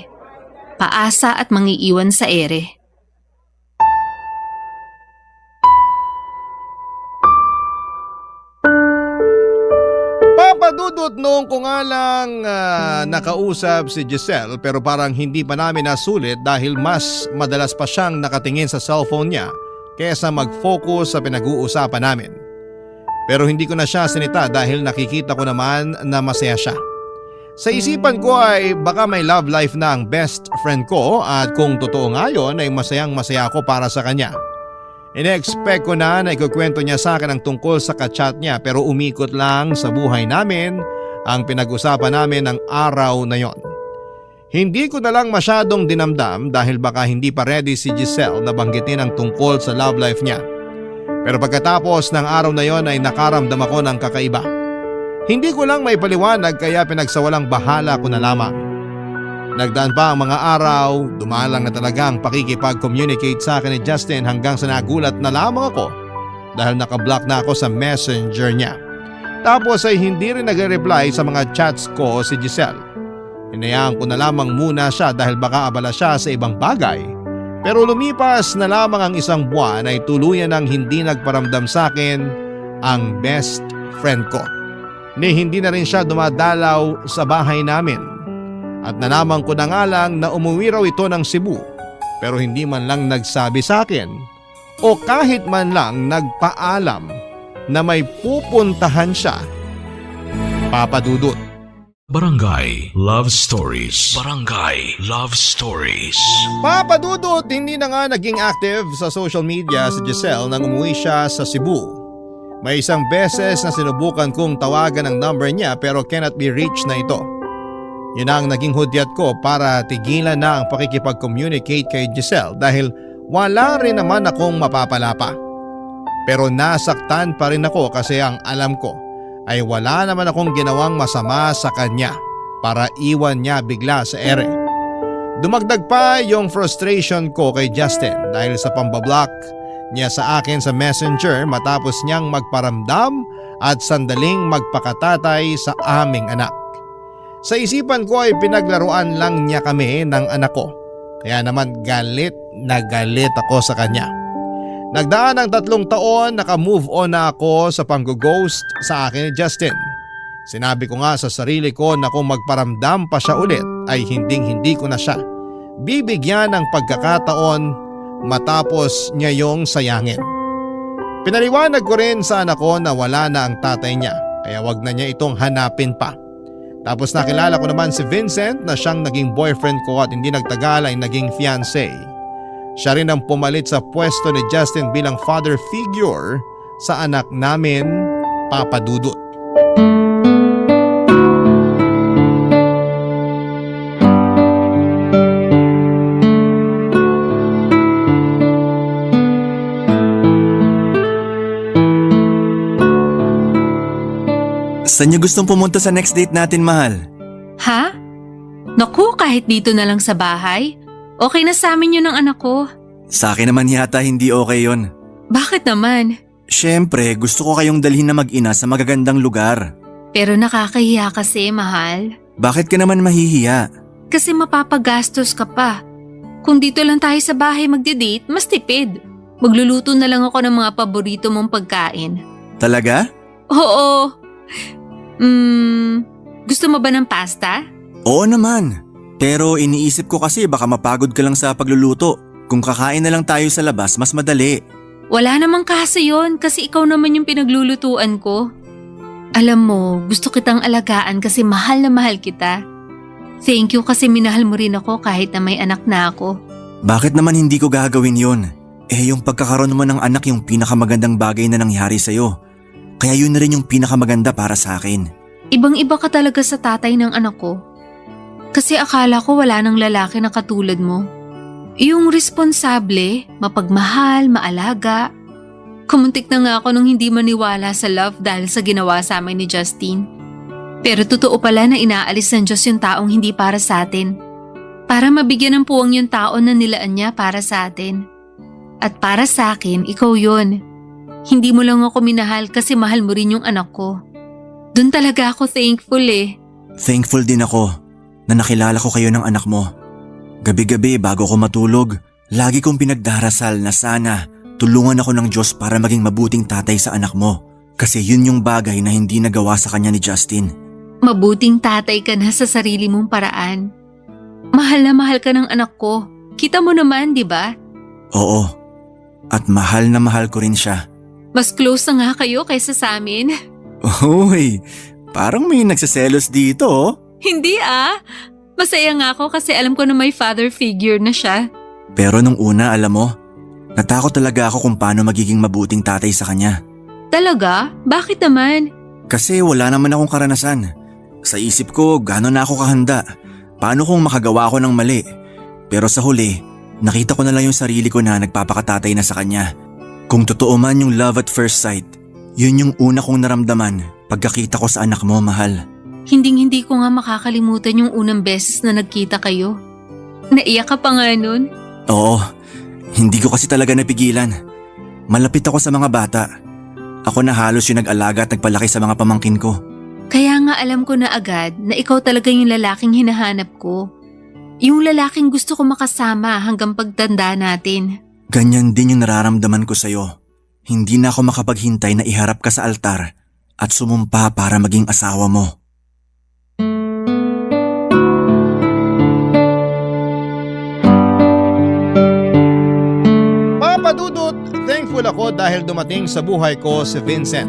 Paasa at mangiiwan sa ere. Papadudot noong ko nga lang nakausap si Giselle pero parang hindi pa namin nasulit dahil mas madalas pa siyang nakatingin sa cellphone niya kesa mag-focus sa pinag-uusapan namin. Pero hindi ko na siya sinita dahil nakikita ko naman na masaya siya. Sa isipan ko ay baka may love life na ang best friend ko at kung totoo nga yun ay masayang masaya ako para sa kanya. Ine-expect ko na ikukwento niya sa akin ang tungkol sa kachat niya pero umikot lang sa buhay namin ang pinag-usapan namin ng araw na yon. Hindi ko na lang masyadong dinamdam dahil baka hindi pa ready si Giselle na banggitin ang tungkol sa love life niya. Pero pagkatapos ng araw na yon ay nakaramdam ako ng kakaiba. Hindi ko lang may paliwanag kaya pinagsawalang bahala ko na lamang. Nagdaan pa ang mga araw, dumalang na talagang pakikipag-communicate sa akin ni Justin hanggang sa nagulat na lamang ako dahil nakablock na ako sa messenger niya. Tapos ay hindi rin nag-reply sa mga chats ko si Giselle. Hinayaan ko na lamang muna siya dahil baka abala siya sa ibang bagay. Pero lumipas na lamang ang isang buwan ay tuluyan ng hindi nagparamdam sa akin ang best friend ko. Ni hindi na rin siya dumadalaw sa bahay namin. At nalaman ko na nga lang na umuwi raw ito ng Cebu pero hindi man lang nagsabi sa akin o kahit man lang nagpaalam na may pupuntahan siya. Papa Dudut. Barangay Love Stories. Barangay Love Stories. Papa Dudut, hindi na nga naging active sa social media si Giselle nang umuwi siya sa Cebu. May isang beses na sinubukan kong tawagan ang number niya pero cannot be reached na ito. Yun ang naging hudyat ko para tigilan na ang pakikipag-communicate kay Giselle dahil wala rin naman akong mapapala pa. Pero nasaktan pa rin ako kasi ang alam ko ay wala naman akong ginawang masama sa kanya para iwan niya bigla sa ere. Dumagdag pa yung frustration ko kay Justin dahil sa pambablock niya sa akin sa messenger matapos niyang magparamdam at sandaling magpakatatay sa aming anak. Sa isipan ko ay pinaglaruan lang niya kami ng anak ko. Kaya naman galit na galit ako sa kanya. Nagdaan ng 3 taon, naka-move on na ako sa pang-ghost sa akin ni Justin. Sinabi ko nga sa sarili ko na kung magparamdam pa siya ulit ay hindi ko na siya bibigyan ng pagkakataon matapos niya yung sayangin. Pinaliwanag ko rin sa anak ko na wala na ang tatay niya kaya wag na niya itong hanapin pa. Tapos nakilala ko naman si Vincent na siyang naging boyfriend ko at hindi nagtagal ay naging fiancé. Siya rin ang pumalit sa pwesto ni Justin bilang father figure sa anak namin, Papa Dudut. Saan niyo gustong pumunta sa next date natin, mahal? Ha? Naku, kahit dito na lang sa bahay. Okay na sa amin yun ng anak ko. Sa akin naman yata hindi okay yon. Bakit naman? Siyempre, gusto ko kayong dalhin na mag-ina sa magagandang lugar. Pero nakakahiya kasi, mahal. Bakit ka naman mahihiya? Kasi mapapagastos ka pa. Kung dito lang tayo sa bahay magde-date, mas tipid. Magluluto na lang ako ng mga paborito mong pagkain. Talaga? Oo. Gusto mo ba ng pasta? Oo naman. Pero iniisip ko kasi baka mapagod ka lang sa pagluluto. Kung kakain na lang tayo sa labas, mas madali. Wala namang kaso yon kasi ikaw naman yung pinaglulutuan ko. Alam mo, gusto kitang alagaan kasi mahal na mahal kita. Thank you kasi minahal mo rin ako kahit na may anak na ako. Bakit naman hindi ko gagawin yon? Yung pagkakaroon mo ng anak yung pinakamagandang bagay na nangyari sa'yo. Kaya yun na rin yung pinakamaganda para sa akin. Ibang-iba ka talaga sa tatay ng anak ko. Kasi akala ko wala nang lalaki na katulad mo. Yung responsable, mapagmahal, maalaga. Kumuntik na nga ako nung hindi maniwala sa love dahil sa ginawa sa amin ni Justin. Pero totoo pala na inaalis ng Diyos yung taong hindi para sa atin. Para mabigyan ng puwang yung tao na nilaan niya para sa atin. At para sa akin, ikaw yun. Hindi mo lang ako minahal kasi mahal mo rin yung anak ko. Doon talaga ako thankful eh. Thankful din ako na nakilala ko kayo ng anak mo. Gabi-gabi bago ko matulog, lagi kong pinagdarasal na sana tulungan ako ng Diyos para maging mabuting tatay sa anak mo. Kasi yun yung bagay na hindi nagawa sa kanya ni Justin. Mabuting tatay ka na sa sarili mong paraan. Mahal na mahal ka ng anak ko. Kita mo naman, di ba? Oo. At mahal na mahal ko rin siya. Mas close na nga kayo kaysa sa amin. Uy, parang may nagsiselos dito oh. Hindi ah. Masaya nga ako kasi alam ko na may father figure na siya. Pero nung una, alam mo, natakot talaga ako kung paano magiging mabuting tatay sa kanya. Talaga? Bakit naman? Kasi wala naman akong karanasan. Sa isip ko, gano'n na ako kahanda. Paano kung makagawa ako ng mali? Pero sa huli, nakita ko na lang yung sarili ko na nagpapakatatay na sa kanya. Kung totoo man yung love at first sight, yun yung una kong naramdaman pagkakita ko sa anak mo, mahal. Hinding-hindi ko nga makakalimutan yung unang beses na nagkita kayo. Naiyak ka pa nga nun. Oo, hindi ko kasi talaga napigilan. Malapit ako sa mga bata. Ako na halos yung nag-alaga at nagpalaki sa mga pamangkin ko. Kaya nga alam ko na agad na ikaw talaga yung lalaking hinahanap ko. Yung lalaking gusto ko makasama hanggang pagtanda natin. Ganyan din yung nararamdaman ko sa'yo. Hindi na ako makapaghintay na iharap ka sa altar at sumumpa para maging asawa mo. Papa Dudut, thankful ako dahil dumating sa buhay ko si Vincent.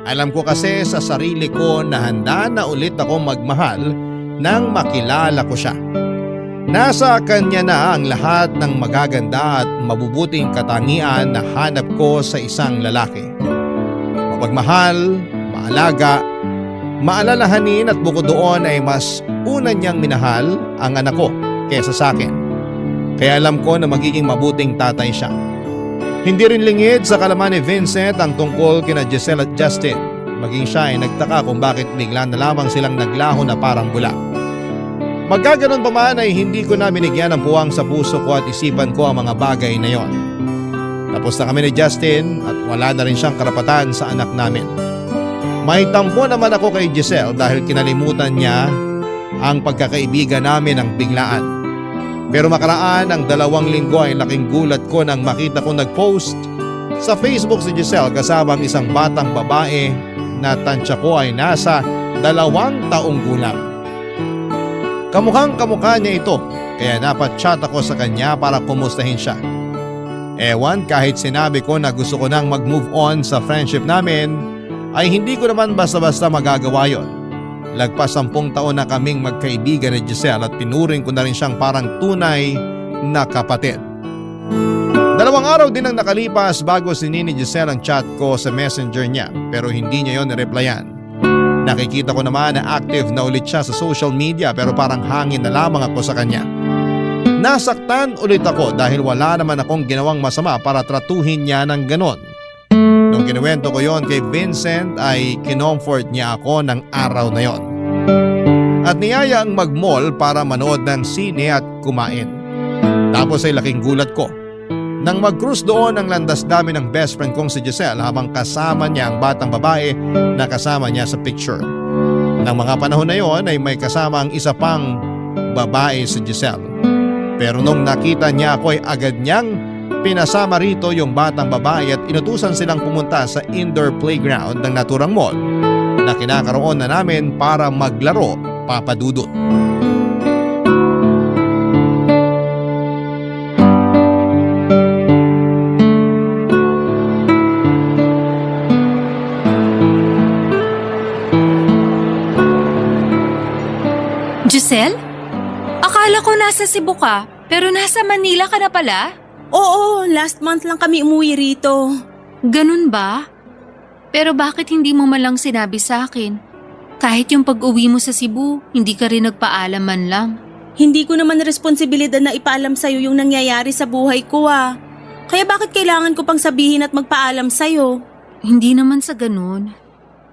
Alam ko kasi sa sarili ko na handa na ulit ako magmahal nang makilala ko siya. Nasa kanya na ang lahat ng magaganda at mabubuting katangian na hanap ko sa isang lalaki. Mapagmahal, maalaga, maalalahanin at bukod doon ay mas una niyang minahal ang anak ko kesa sa akin. Kaya alam ko na magiging mabuting tatay siya. Hindi rin lingid sa kalaman ni Vincent ang tungkol kina Giselle at Justin. Maging siya ay nagtaka kung bakit bigla na lamang silang naglaho na parang bula. Magkaganon pa man ay hindi ko na binigyan ng puwang sa puso ko at isipan ko ang mga bagay na yon. Tapos na kami ni Justin at wala na rin siyang karapatan sa anak namin. May tampo naman ako kay Giselle dahil kinalimutan niya ang pagkakaibigan namin ng biglaan. Pero makaraan ang 2 linggo ay laking gulat ko nang makita ko nag-post sa Facebook si Giselle kasama ang isang batang babae na tansya ko ay nasa 2 taong gulang. Kamukhang kamukha niya ito kaya napachat ako sa kanya para kumustahin siya. Ewan, kahit sinabi ko na gusto ko nang mag-move on sa friendship namin ay hindi ko naman basta-basta magagawa yon. Lagpas 10 taon na kaming magkaibigan ni Giselle at pinuring ko na rin siyang parang tunay na kapatid. 2 araw din ang nakalipas bago sinini Giselle ang chat ko sa messenger niya pero hindi niya yon nireplyan. Nakikita ko naman na active na ulit siya sa social media pero parang hangin na lamang ako sa kanya. Nasaktan ulit ako dahil wala naman akong ginawang masama para tratuhin niya ng ganon. Nung kinuwento ko yon kay Vincent ay kinomfort niya ako ng araw na yon. At niyaya ang mag-mall para manood ng sine at kumain. Tapos ay laking gulat ko nang mag-cruise doon ang landas namin ng best friend kong si Giselle habang kasama niya ang batang babae na kasama niya sa picture. Nang mga panahon na yon ay may kasama ang isa pang babae si Giselle. Pero nung nakita niya ako ay agad niyang pinasama rito yung batang babae at inutusan silang pumunta sa indoor playground ng naturang mall na kinakaroon na namin para maglaro, Papa Dudut. Giselle? Akala ko nasa Cebu ka, pero nasa Manila ka na pala? Oo, last month lang kami umuwi rito. Ganun ba? Pero bakit hindi mo man lang sinabi sa akin? Kahit yung pag-uwi mo sa Cebu, hindi ka rin nagpaalam man lang. Hindi ko naman responsibilidad na ipaalam sa'yo yung nangyayari sa buhay ko ah. Kaya bakit kailangan ko pang sabihin at magpaalam sa'yo? Hindi naman sa ganun.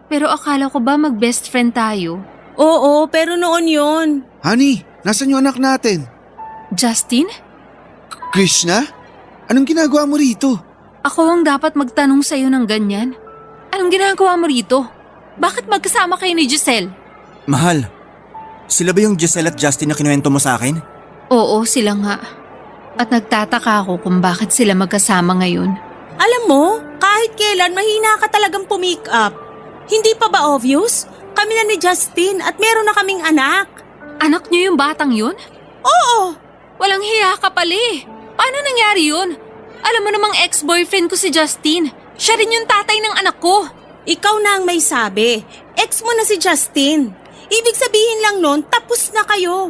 Pero akala ko ba mag-best friend tayo? Oo, pero noon yon. Honey, nasan yung anak natin? Justin? Krishna? Anong ginagawa mo rito? Ako ang dapat magtanong sa'yo ng ganyan. Anong ginagawa mo rito? Bakit magkasama kayo ni Giselle? Mahal, sila ba yung Giselle at Justin na kinuwento mo sa akin? Oo, sila nga. At nagtataka ako kung bakit sila magkasama ngayon. Alam mo, kahit kailan mahina ka talagang pumick up. Hindi pa ba obvious? Kami na ni Justin at meron na kaming anak. Anak niyo yung batang yun? Oo! Walang hiya ka pala eh. Paano nangyari yun? Alam mo namang ex-boyfriend ko si Justin. Siya rin yung tatay ng anak ko. Ikaw na ang may sabi. Ex mo na si Justin. Ibig sabihin lang nun, tapos na kayo.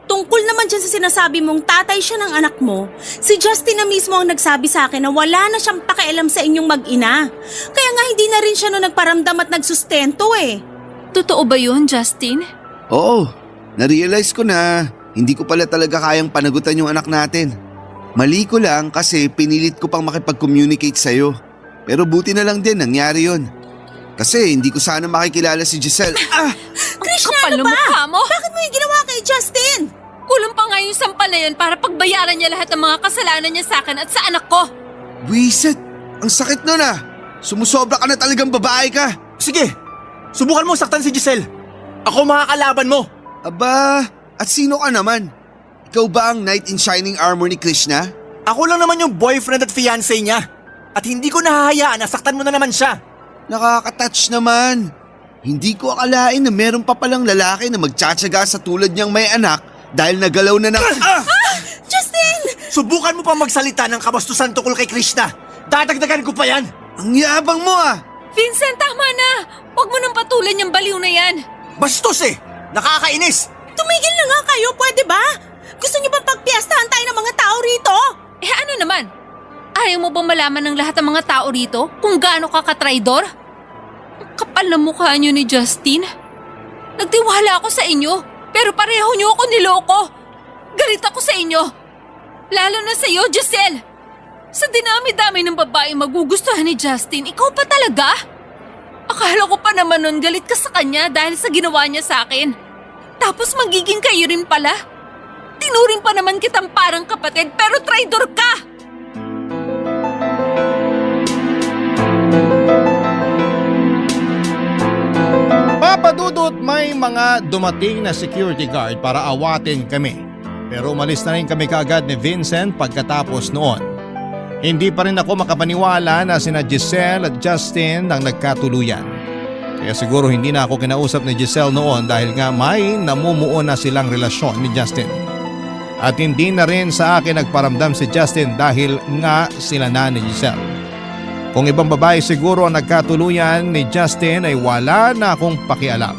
Tungkol naman dyan sa sinasabi mong tatay siya ng anak mo, si Justin na mismo ang nagsabi sa akin na wala na siyang pakialam sa inyong mag-ina. Kaya nga hindi na rin siya no nagparamdam at nagsustento eh. Totoo ba yun, Justin? Oo, narealize ko na hindi ko pala talaga kayang panagutan yung anak natin. Mali ko lang kasi pinilit ko pang makipag-communicate sa'yo. Pero buti na lang din nangyari yun. Kasi hindi ko sana makikilala si Giselle. Krishna, Kapal ano ng ba? mukha mo! Bakit mo yung ginawa kay Justin? Kulang pa nga yung sampal na yun para pagbayaran niya lahat ng mga kasalanan niya sa akin at sa anak ko. Wiset, ang sakit nun ah. Sumusobra ka na talagang babae ka. Sige, subukan mo saktan si Giselle. Ako makakalaban mo. Aba, at sino ka naman? Ikaw ba ang knight in shining armor ni Krishna? Ako lang naman yung boyfriend at fiancé niya. At hindi ko nahahayaan na saktan mo na naman siya. Nakaka-touch naman. Hindi ko akalain na meron pa palang lalaki na magtsatsaga sa tulad niyang may anak dahil nagalaw na ng... Justin! Subukan mo pa magsalita ng kabastusan tungkol kay Krishna. Dadagdagan ko pa yan. Ang yabang mo ah! Vincent, tama na! Huwag mo nang patulan yung baliw na yan. Bastos eh! Nakakainis! Tumigil na nga kayo, pwede ba? Gusto niyo bang pagpiyastahan tayo ng mga tao rito? Eh ano naman? Ayaw mo bang malaman ng lahat ng mga tao rito kung gaano ka katraidor? Ang kapal na mukha niyo ni Justin. Nagtiwala ako sa inyo, pero pareho niyo ako niloko. Galit ako sa inyo. Lalo na sa iyo, Giselle. Sa dinami-dami ng babae magugustuhan ni Justin, ikaw pa talaga? Akala ko pa naman nun galit ka sa kanya dahil sa ginawa niya sa akin. Tapos magiging kayo rin pala. Tinuring pa naman kitang parang kapatid pero traidor ka! Papadudot, may mga dumating na security guard para awatin kami. Pero umalis na rin kami kaagad ni Vincent pagkatapos noon. Hindi pa rin ako makapaniwala na sina Giselle at Justin ang nagkatuluyan. Kaya siguro hindi na ako kinausap ni Giselle noon dahil nga may namumuo na silang relasyon ni Justin. At hindi na rin sa akin nagparamdam si Justin dahil nga sila na ni Giselle. Kung ibang babae siguro ang nagkatuluyan ni Justin ay wala na akong pakialam.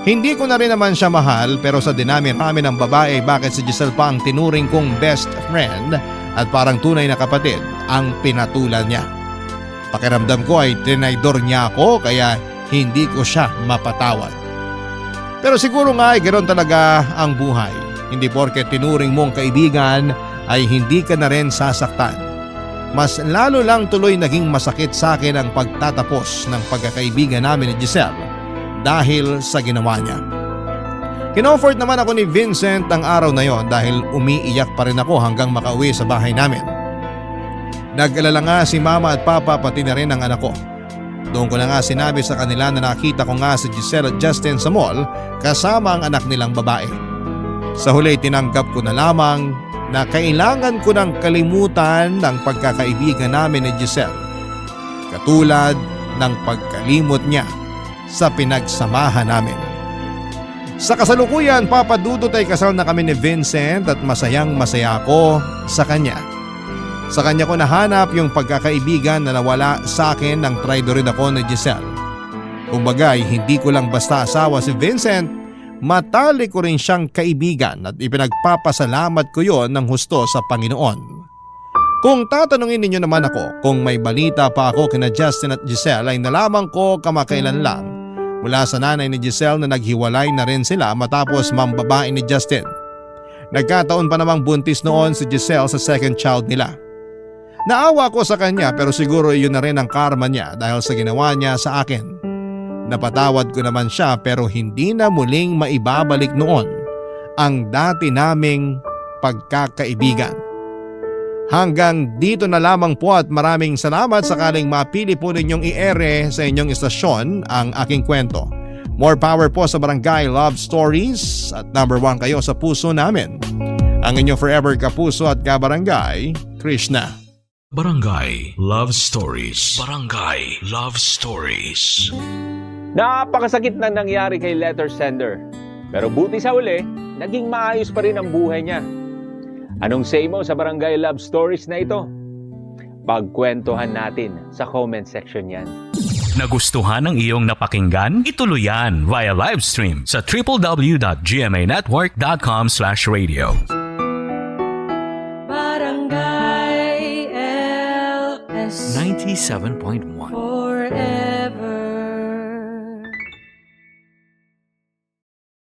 Hindi ko na rin naman siya mahal pero sa dinami-rami ng babae bakit si Giselle pa ang tinuring kong best friend at parang tunay na kapatid ang pinatulan niya. Pakiramdam ko ay tinaydor niya ako kaya hindi ko siya mapatawad. Pero siguro nga ay ganoon talaga ang buhay. Hindi porket tinuring mong kaibigan ay hindi ka na rin sasaktan. Mas lalo lang tuloy naging masakit sa akin ang pagtatapos ng pagkakaibigan namin ni Giselle dahil sa ginawa niya. Kinofort naman ako ni Vincent ang araw na yon dahil umiiyak pa rin ako hanggang makauwi sa bahay namin. Nag-alala nga si mama at papa pati na rin ang anak ko. Doon ko na nga sinabi sa kanila na nakita ko nga si Giselle at Justin sa mall kasama ang anak nilang babae. Sa huli tinanggap ko na lamang na kailangan ko ng kalimutan ng pagkakaibigan namin ni Giselle. Katulad ng pagkalimot niya sa pinagsamahan namin. Sa kasalukuyan, papadudot ay kasal na kami ni Vincent at masayang masaya ako sa kanya. Sa kanya ko nahanap yung pagkakaibigan na nawala sa akin ng traidorin ako ni Giselle. Kumbaga ay hindi ko lang basta asawa si Vincent, matalik ko rin siyang kaibigan at ipinagpapasalamat ko yon ng husto sa Panginoon. Kung tatanungin ninyo naman ako kung may balita pa ako kina Justin at Giselle ay nalaman ko kamakailan lang mula sa nanay ni Giselle na naghiwalay na rin sila matapos mambabae ni Justin. Nagkataon pa namang buntis noon si Giselle sa second child nila. Naawa ko sa kanya pero siguro yun na rin ang karma niya dahil sa ginawa niya sa akin. Napatawad ko naman siya pero hindi na muling maibabalik noon ang dati naming pagkakaibigan. Hanggang dito na lamang po at maraming salamat sakaling mapili po ninyong i-ere sa inyong istasyon ang aking kwento. More power po sa Barangay Love Stories at number 1 kayo sa puso namin. Ang inyong forever kapuso at kabarangay, Krishna. Barangay Love Stories. Barangay Love Stories. Napakasakit na nangyari kay letter sender. Pero buti sa uli, naging maayos pa rin ang buhay niya. Anong say mo sa Barangay Love Stories na ito? Pagkwentuhan natin sa comment section yan. Nagustuhan ng iyong napakinggan? Ituloy yan via live stream sa www.gmanetwork.com/radio. Barangay LS 97.1 forever.